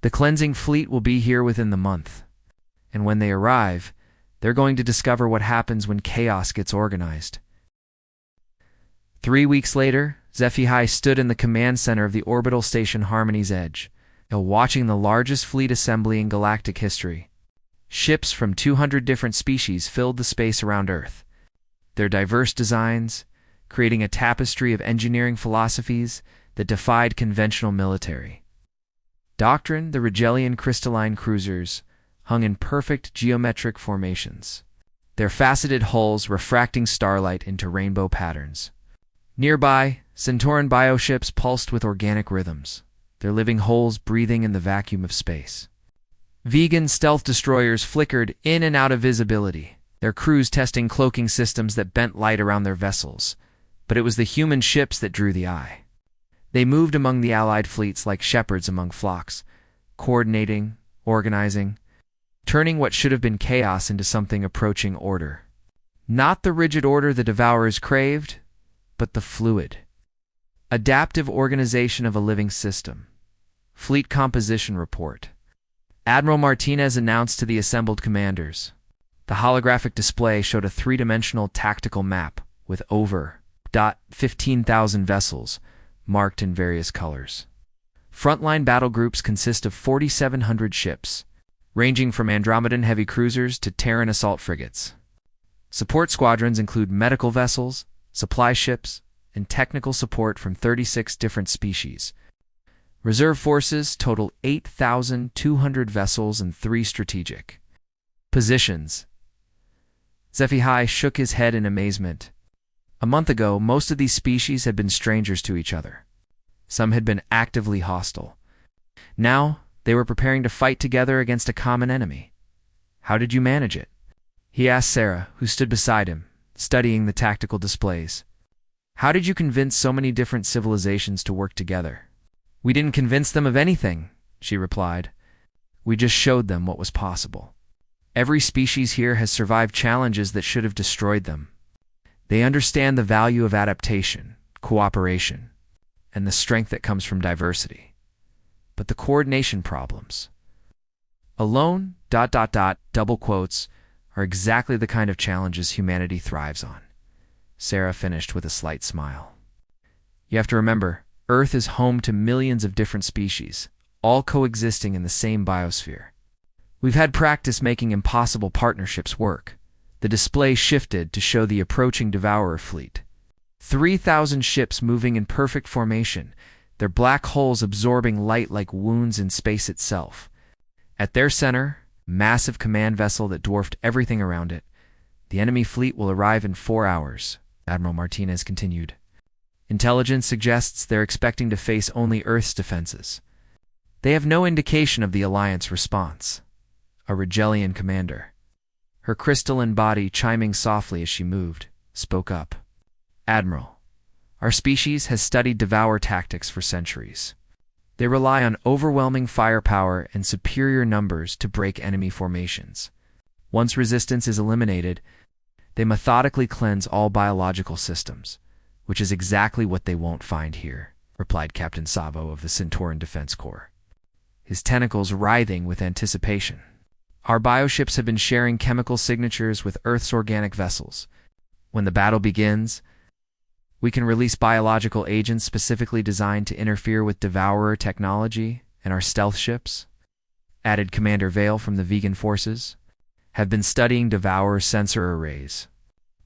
The cleansing fleet will be here within the month. And when they arrive, they're going to discover what happens when chaos gets organized." 3 weeks later, HFY stood in the command center of the orbital station Harmony's Edge, watching the largest fleet assembly in galactic history. Ships from 200 different species filled the space around Earth, their diverse designs creating a tapestry of engineering philosophies that defied conventional military doctrine. The Rigelian crystalline cruisers hung in perfect geometric formations, their faceted hulls refracting starlight into rainbow patterns. Nearby, Centauran bioships pulsed with organic rhythms, their living holes breathing in the vacuum of space. Vegan stealth destroyers flickered in and out of visibility, their crews testing cloaking systems that bent light around their vessels. But it was the human ships that drew the eye. They moved among the allied fleets like shepherds among flocks, coordinating, organizing, turning what should have been chaos into something approaching order. Not the rigid order the Devourers craved, but the fluid, adaptive organization of a living system. Fleet composition report. Admiral Martinez announced to the assembled commanders. The holographic display showed a three-dimensional tactical map with over 15,000 vessels marked in various colors. Frontline battle groups consist of 4,700 ships, ranging from Andromedan heavy cruisers to Terran assault frigates. Support squadrons include medical vessels, supply ships, and technical support from 36 different species. Reserve forces total 8,200 vessels and 3 strategic positions. HFY shook his head in amazement. A month ago, most of these species had been strangers to each other. Some had been actively hostile. Now, they were preparing to fight together against a common enemy. "How did you manage it?" he asked Sarah, who stood beside him, studying the tactical displays. "How did you convince so many different civilizations to work together?" "We didn't convince them of anything," she replied. "We just showed them what was possible. Every species here has survived challenges that should have destroyed them. They understand the value of adaptation, cooperation, and the strength that comes from diversity. But the coordination problems. Alone, double quotes, are exactly the kind of challenges humanity thrives on. Sarah finished with a slight smile. You have to remember, Earth is home to millions of different species, all coexisting in the same biosphere. We've had practice making impossible partnerships work. The display shifted to show the approaching Devourer fleet. 3,000 ships moving in perfect formation, their black holes absorbing light like wounds in space itself. At their center, a massive command vessel that dwarfed everything around it. The enemy fleet will arrive in 4 hours, Admiral Martinez continued. Intelligence suggests they're expecting to face only Earth's defenses. They have no indication of the Alliance response. A Rigelian commander, her crystalline body chiming softly as she moved, spoke up. Admiral, our species has studied Devour tactics for centuries. They rely on overwhelming firepower and superior numbers to break enemy formations. Once resistance is eliminated, they methodically cleanse all biological systems, which is exactly what they won't find here, replied Captain Savo of the Centauran Defense Corps, his tentacles writhing with anticipation. Our bioships have been sharing chemical signatures with Earth's organic vessels. When the battle begins, we can release biological agents specifically designed to interfere with Devourer technology and our stealth ships, added Commander Vale from the vegan forces, have been studying Devourer sensor arrays.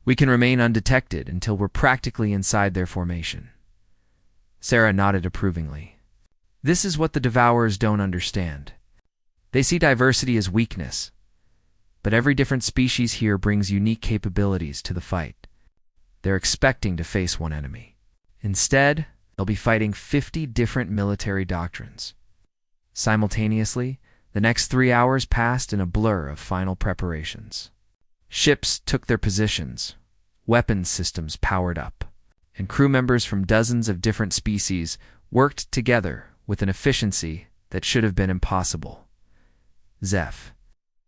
We can remain undetected until we're practically inside their formation. Sarah nodded approvingly. This is what the Devourers don't understand. They see diversity as weakness, but every different species here brings unique capabilities to the fight. They're expecting to face one enemy. Instead, they'll be fighting 50 different military doctrines. Simultaneously, the next 3 hours passed in a blur of final preparations. Ships took their positions, weapons systems powered up, and crew members from dozens of different species worked together with an efficiency that should have been impossible. Zeph.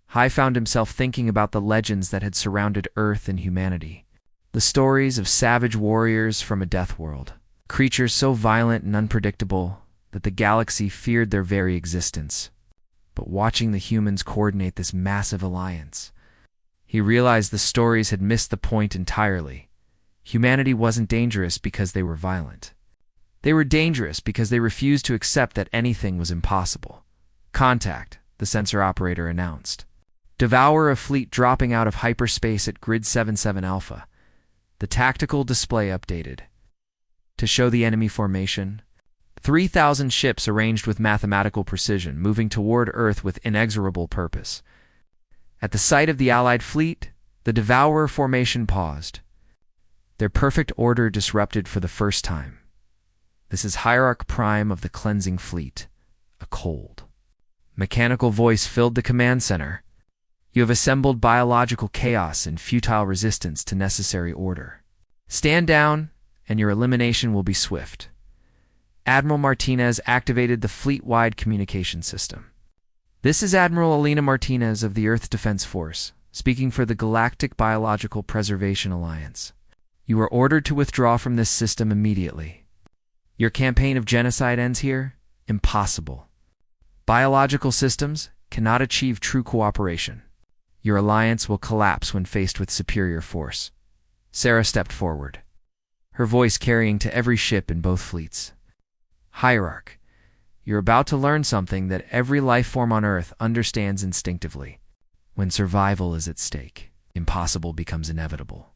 High found himself thinking about the legends that had surrounded Earth and humanity. The stories of savage warriors from a Deathworld, creatures so violent and unpredictable that the galaxy feared their very existence. But watching the humans coordinate this massive alliance, he realized the stories had missed the point entirely. Humanity wasn't dangerous because they were violent. They were dangerous because they refused to accept that anything was impossible. Contact, the sensor operator announced. Devour a fleet dropping out of hyperspace at Grid 77 Alpha. The tactical display updated. To show the enemy formation, 3,000 ships arranged with mathematical precision, moving toward Earth with inexorable purpose. At the sight of the Allied fleet, the Devourer formation paused. Their perfect order disrupted for the first time. This is Hierarch Prime of the Cleansing Fleet, a cold, mechanical voice filled the command center. You have assembled biological chaos and futile resistance to necessary order. Stand down, and your elimination will be swift. Admiral Martinez activated the fleet-wide communication system. This is Admiral Alina Martinez of the Earth Defense Force, speaking for the Galactic Biological Preservation Alliance. You are ordered to withdraw from this system immediately. Your campaign of genocide ends here? Impossible. Biological systems cannot achieve true cooperation. Your alliance will collapse when faced with superior force. Sarah stepped forward, her voice carrying to every ship in both fleets. Hierarch, you're about to learn something that every life form on Earth understands instinctively. When survival is at stake, impossible becomes inevitable.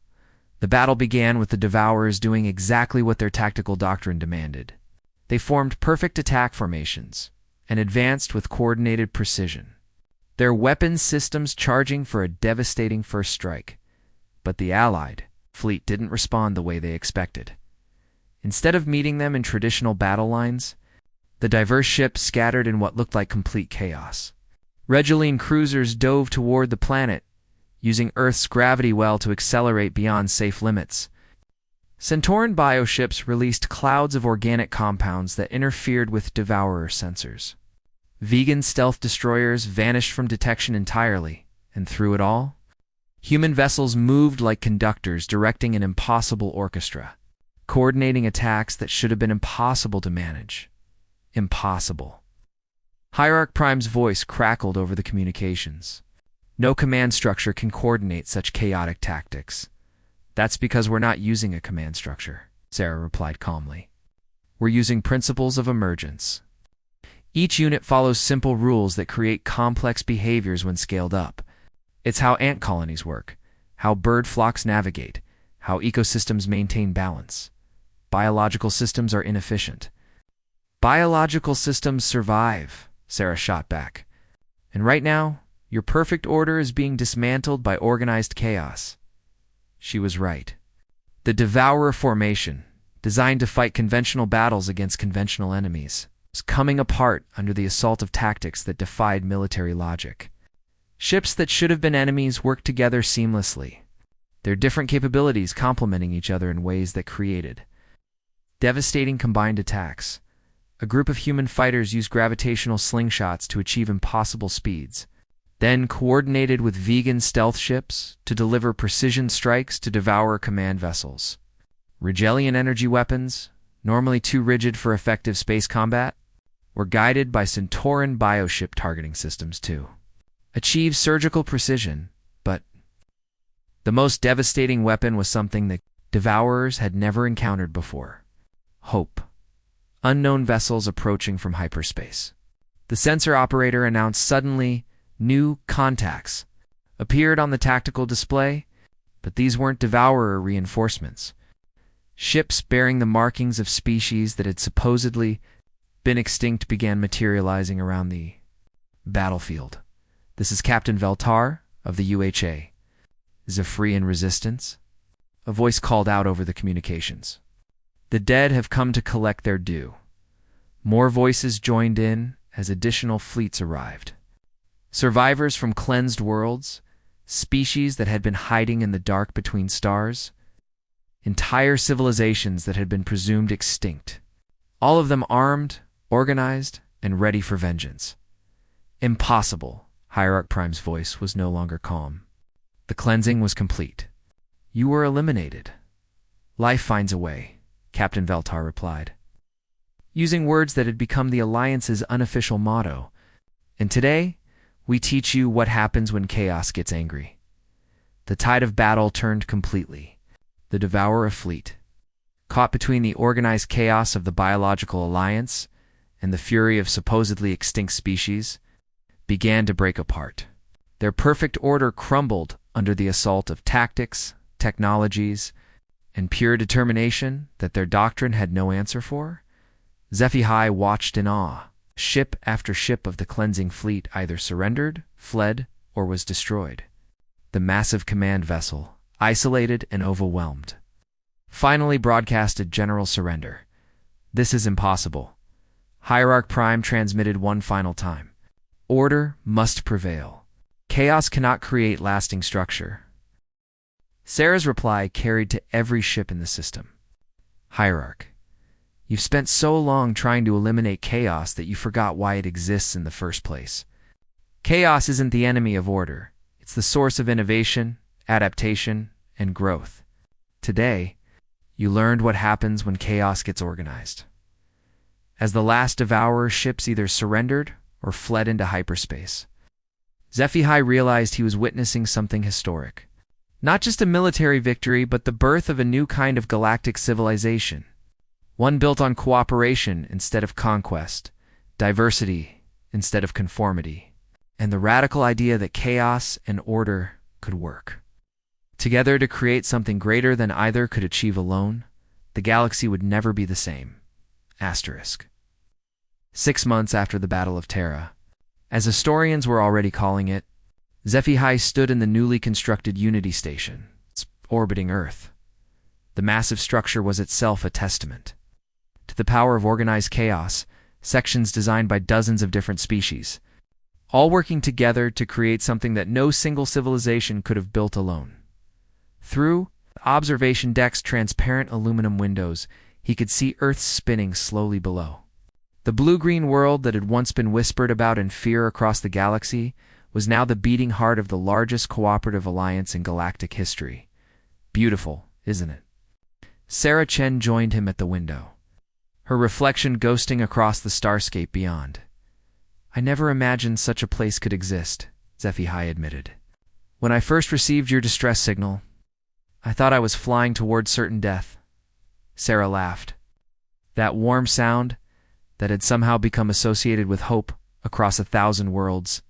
The battle began with the Devourers doing exactly what their tactical doctrine demanded. They formed perfect attack formations and advanced with coordinated precision, their weapons systems charging for a devastating first strike. But the Allied fleet didn't respond the way they expected. Instead of meeting them in traditional battle lines, the diverse ships scattered in what looked like complete chaos. Regeline cruisers dove toward the planet, using Earth's gravity well to accelerate beyond safe limits. Centauran bioships released clouds of organic compounds that interfered with Devourer sensors. Vegan stealth destroyers vanished from detection entirely, and through it all, human vessels moved like conductors directing an impossible orchestra, coordinating attacks that should have been impossible to manage. Impossible. Hierarch Prime's voice crackled over the communications. No command structure can coordinate such chaotic tactics. That's because we're not using a command structure, Sarah replied calmly. We're using principles of emergence. Each unit follows simple rules that create complex behaviors when scaled up. It's how ant colonies work, how bird flocks navigate, how ecosystems maintain balance. Biological systems are inefficient. Biological systems survive, Sarah shot back. And right now, your perfect order is being dismantled by organized chaos. She was right. The Devourer formation, designed to fight conventional battles against conventional enemies, was coming apart under the assault of tactics that defied military logic. Ships that should have been enemies worked together seamlessly, their different capabilities complementing each other in ways that created devastating combined attacks. A group of human fighters used gravitational slingshots to achieve impossible speeds, then coordinated with vegan stealth ships to deliver precision strikes to devour command vessels. Rigelian energy weapons, normally too rigid for effective space combat, were guided by Centauran bioship targeting systems too. Achieved surgical precision, but the most devastating weapon was something that Devourers had never encountered before. Hope. Unknown vessels approaching from hyperspace. The sensor operator announced suddenly new contacts appeared on the tactical display, but these weren't Devourer reinforcements. Ships bearing the markings of species that had supposedly been extinct began materializing around the battlefield. This is Captain Veltar of the UHA. Zephyrian Resistance? A voice called out over the communications. The dead have come to collect their due. More voices joined in as additional fleets arrived. Survivors from cleansed worlds, species that had been hiding in the dark between stars, entire civilizations that had been presumed extinct, all of them armed, organized, and ready for vengeance. Impossible, Hierarch Prime's voice was no longer calm. The cleansing was complete. You were eliminated. Life finds a way, Captain Veltar replied, using words that had become the Alliance's unofficial motto. And today, we teach you what happens when chaos gets angry. The tide of battle turned completely. The Devourer fleet, caught between the organized chaos of the Biological Alliance and the fury of supposedly extinct species, began to break apart. Their perfect order crumbled under the assault of tactics, technologies, and pure determination that their doctrine had no answer for. HFY watched in awe. Ship after ship of the cleansing fleet either surrendered, fled, or was destroyed. The massive command vessel, isolated and overwhelmed, finally broadcasted general surrender. This is impossible. Hierarch Prime transmitted one final time. Order must prevail. Chaos cannot create lasting structure. Sarah's reply carried to every ship in the system. Hierarch, you've spent so long trying to eliminate chaos that you forgot why it exists in the first place. Chaos isn't the enemy of order. It's the source of innovation, adaptation, and growth. Today, you learned what happens when chaos gets organized. As the last Devourer ships either surrendered or fled into hyperspace, HFY realized he was witnessing something historic. Not just a military victory, but the birth of a new kind of galactic civilization. One built on cooperation instead of conquest, diversity instead of conformity, and the radical idea that chaos and order could work together to create something greater than either could achieve alone. The galaxy would never be the same. Asterisk. 6 months after the Battle of Terra, as historians were already calling it, HFY stood in the newly constructed Unity Station, orbiting Earth. The massive structure was itself a testament to the power of organized chaos, sections designed by dozens of different species, all working together to create something that no single civilization could have built alone. Through observation deck's transparent aluminum windows, he could see Earth spinning slowly below. The blue-green world that had once been whispered about in fear across the galaxy was now the beating heart of the largest cooperative alliance in galactic history. Beautiful, isn't it? Sarah Chen joined him at the window, her reflection ghosting across the starscape beyond. I never imagined such a place could exist, HFY admitted. When I first received your distress signal, I thought I was flying toward certain death. Sarah laughed. That warm sound that had somehow become associated with hope across 1,000 worlds.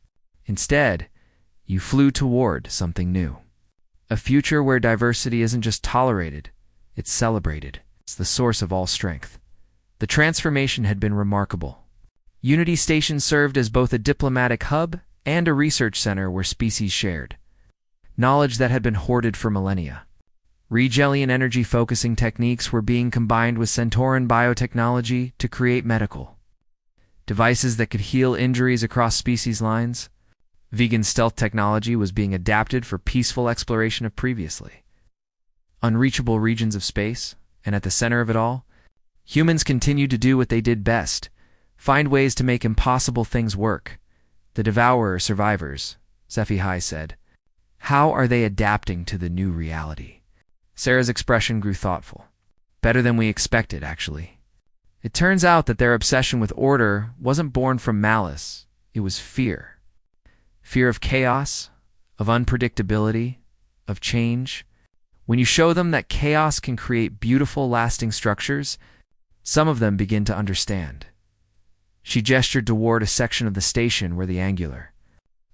Instead, you flew toward something new. A future where diversity isn't just tolerated, it's celebrated. It's the source of all strength. The transformation had been remarkable. Unity Station served as both a diplomatic hub and a research center where species shared knowledge that had been hoarded for millennia. Regellian energy focusing techniques were being combined with Centauran biotechnology to create medical devices that could heal injuries across species lines. Vegan stealth technology was being adapted for peaceful exploration of previously unreachable regions of space, and at the center of it all, humans continued to do what they did best, find ways to make impossible things work. The Devourer survivors, HFY said. How are they adapting to the new reality? Sarah's expression grew thoughtful. Better than we expected, actually. It turns out that their obsession with order wasn't born from malice. It was fear. Fear of chaos, of unpredictability, of change. When you show them that chaos can create beautiful, lasting structures, some of them begin to understand. She gestured toward a section of the station where the angular,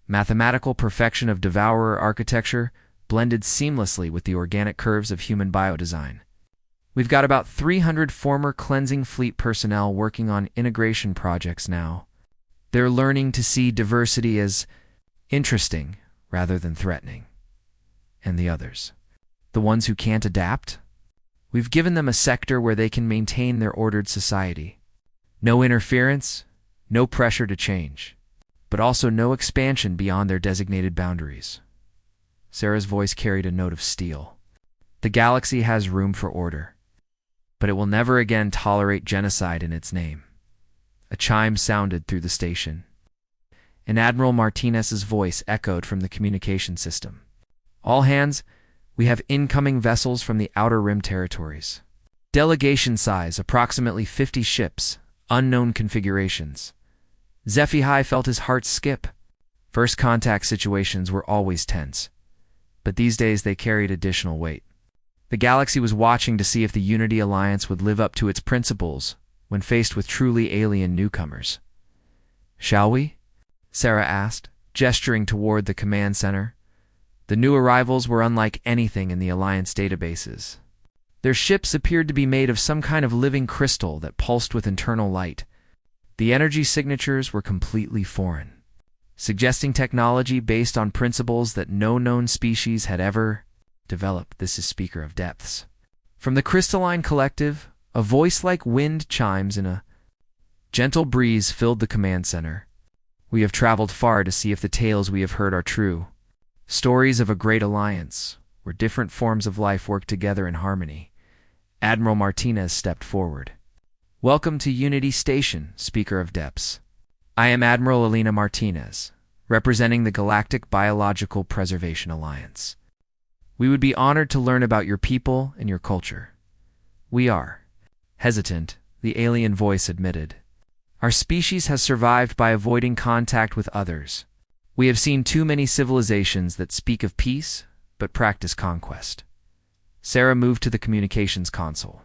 mathematical perfection of Devourer architecture blended seamlessly with the organic curves of human biodesign. We've got about 300 former cleansing fleet personnel working on integration projects now. They're learning to see diversity as interesting rather than threatening. And the others, the ones who can't adapt? We've given them a sector where they can maintain their ordered society. No interference, no pressure to change, but also no expansion beyond their designated boundaries. Sarah's voice carried a note of steel. The galaxy has room for order, but it will never again tolerate genocide in its name. A chime sounded through the station, and Admiral Martinez's voice echoed from the communication system. All hands, we have incoming vessels from the Outer Rim territories. Delegation size, approximately 50 ships, unknown configurations. HFY felt his heart skip. First contact situations were always tense, but these days they carried additional weight. The galaxy was watching to see if the Unity Alliance would live up to its principles when faced with truly alien newcomers. Shall we? Sarah asked, gesturing toward the command center. The new arrivals were unlike anything in the Alliance databases. Their ships appeared to be made of some kind of living crystal that pulsed with internal light. The energy signatures were completely foreign, suggesting technology based on principles that no known species had ever developed. This is Speaker of Depths. From the crystalline collective, a voice like wind chimes in a gentle breeze filled the command center. We have traveled far to see if the tales we have heard are true. Stories of a great alliance, where different forms of life work together in harmony. Admiral Martinez stepped forward. Welcome to Unity Station, Speaker of Depths. I am Admiral Elena Martinez, representing the Galactic Biological Preservation Alliance. We would be honored to learn about your people and your culture. We are. Hesitant, the alien voice admitted. Our species has survived by avoiding contact with others. We have seen too many civilizations that speak of peace, but practice conquest. Sarah moved to the communications console.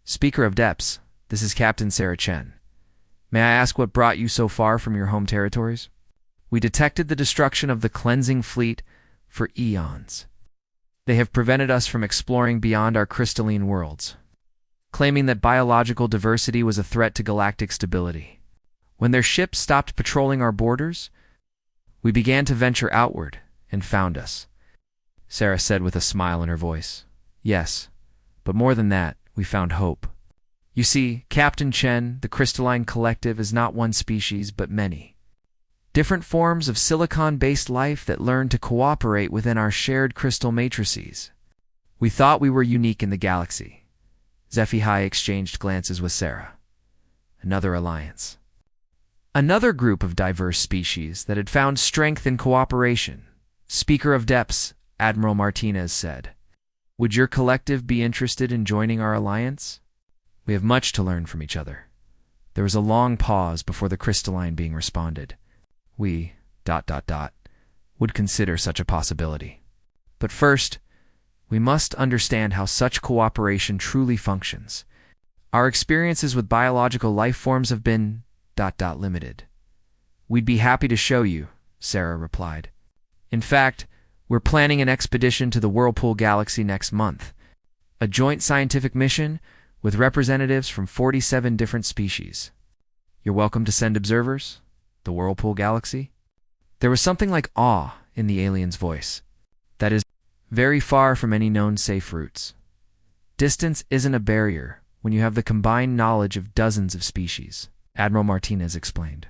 Speaker of Depths, this is Captain Sarah Chen. May I ask what brought you so far from your home territories? We detected the destruction of the cleansing fleet for eons. They have prevented us from exploring beyond our crystalline worlds, claiming that biological diversity was a threat to galactic stability. When their ships stopped patrolling our borders, we began to venture outward and found us. Sarah said with a smile in her voice. Yes, but more than that, we found hope. You see, Captain Chen, the Crystalline Collective is not one species, but many. Different forms of silicon-based life that learn to cooperate within our shared crystal matrices. We thought we were unique in the galaxy. HFY exchanged glances with Sarah. Another alliance. Another group of diverse species that had found strength in cooperation. Speaker of Depths, Admiral Martinez said. Would your collective be interested in joining our alliance? We have much to learn from each other. There was a long pause before the crystalline being responded. We would consider such a possibility. But first, we must understand how such cooperation truly functions. Our experiences with biological life forms have been ... limited. We'd be happy to show you, Sarah replied. In fact, we're planning an expedition to the Whirlpool Galaxy next month, a joint scientific mission with representatives from 47 different species. You're welcome to send observers? The Whirlpool Galaxy? There was something like awe in the alien's voice. That is very far from any known safe routes. Distance isn't a barrier when you have the combined knowledge of dozens of species, Admiral Martinez explained.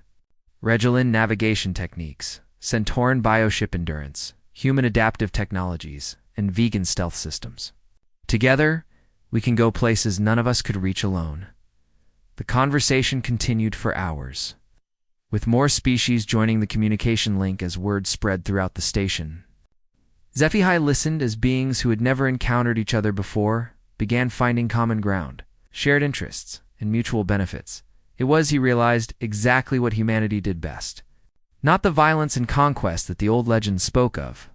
Regolin navigation techniques, Centauran bioship endurance, human adaptive technologies, and vegan stealth systems. Together, we can go places none of us could reach alone. The conversation continued for hours, with more species joining the communication link as word spread throughout the station. HFY listened as beings who had never encountered each other before began finding common ground, shared interests, and mutual benefits. It was, he realized, exactly what humanity did best. Not the violence and conquest that the old legends spoke of,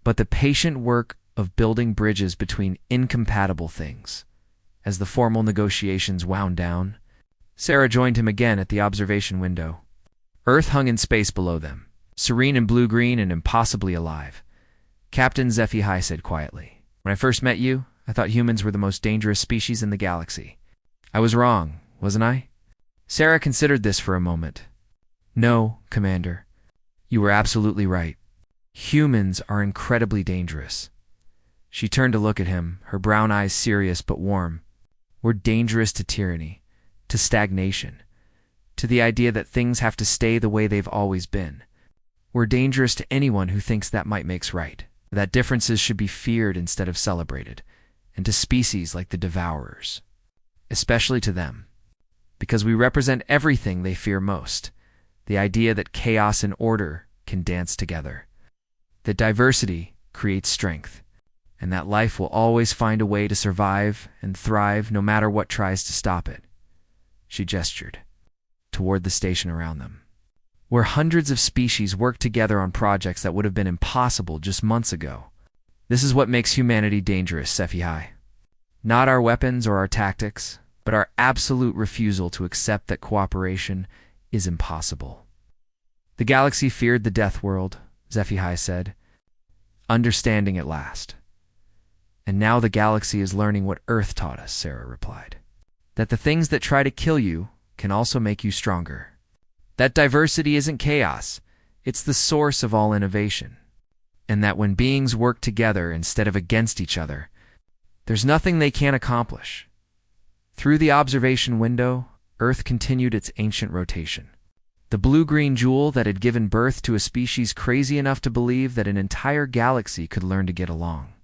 but the patient work of building bridges between incompatible things. As the formal negotiations wound down, Sarah joined him again at the observation window. Earth hung in space below them, serene and blue-green and impossibly alive. Captain HFY said quietly, "When I first met you, I thought humans were the most dangerous species in the galaxy. I was wrong, wasn't I?" Sarah considered this for a moment. "No, Commander. You were absolutely right. Humans are incredibly dangerous." She turned to look at him, her brown eyes serious but warm. "We're dangerous to tyranny, to stagnation, to the idea that things have to stay the way they've always been. We're dangerous to anyone who thinks that might makes right, that differences should be feared instead of celebrated, and to species like the Devourers. Especially to them, because we represent everything they fear most, the idea that chaos and order can dance together, that diversity creates strength, and that life will always find a way to survive and thrive no matter what tries to stop it." She gestured toward the station around them, where hundreds of species work together on projects that would have been impossible just months ago. "This is what makes humanity dangerous, HFY. Not our weapons or our tactics, but our absolute refusal to accept that cooperation is impossible." "The galaxy feared the Deathworld," HFY said, "understanding at last. And now the galaxy is learning what Earth taught us," Sarah replied. "That the things that try to kill you can also make you stronger. That diversity isn't chaos, it's the source of all innovation. And that when beings work together instead of against each other, there's nothing they can't accomplish." Through the observation window, Earth continued its ancient rotation. The blue-green jewel that had given birth to a species crazy enough to believe that an entire galaxy could learn to get along.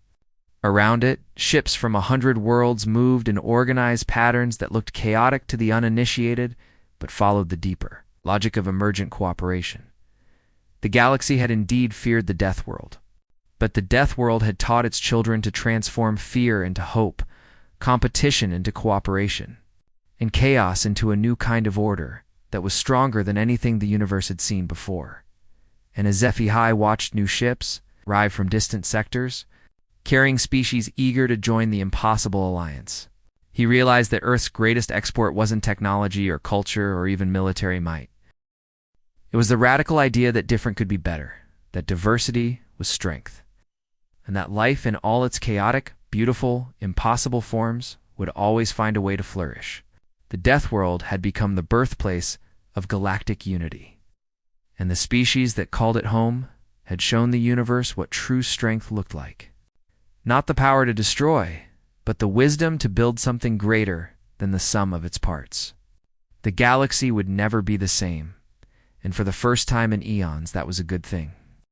Around it, ships from 100 worlds moved in organized patterns that looked chaotic to the uninitiated, but followed the deeper logic of emergent cooperation. The galaxy had indeed feared the Deathworld, but the Deathworld had taught its children to transform fear into hope, competition into cooperation, and chaos into a new kind of order that was stronger than anything the universe had seen before. And as HFY watched new ships arrive from distant sectors, carrying species eager to join the impossible alliance, he realized that Earth's greatest export wasn't technology or culture or even military might. It was the radical idea that different could be better, that diversity was strength, and that life in all its chaotic, beautiful, impossible forms would always find a way to flourish. The Deathworld had become the birthplace of galactic unity, and the species that called it home had shown the universe what true strength looked like. Not the power to destroy, but the wisdom to build something greater than the sum of its parts. The galaxy would never be the same, and for the first time in eons, that was a good thing.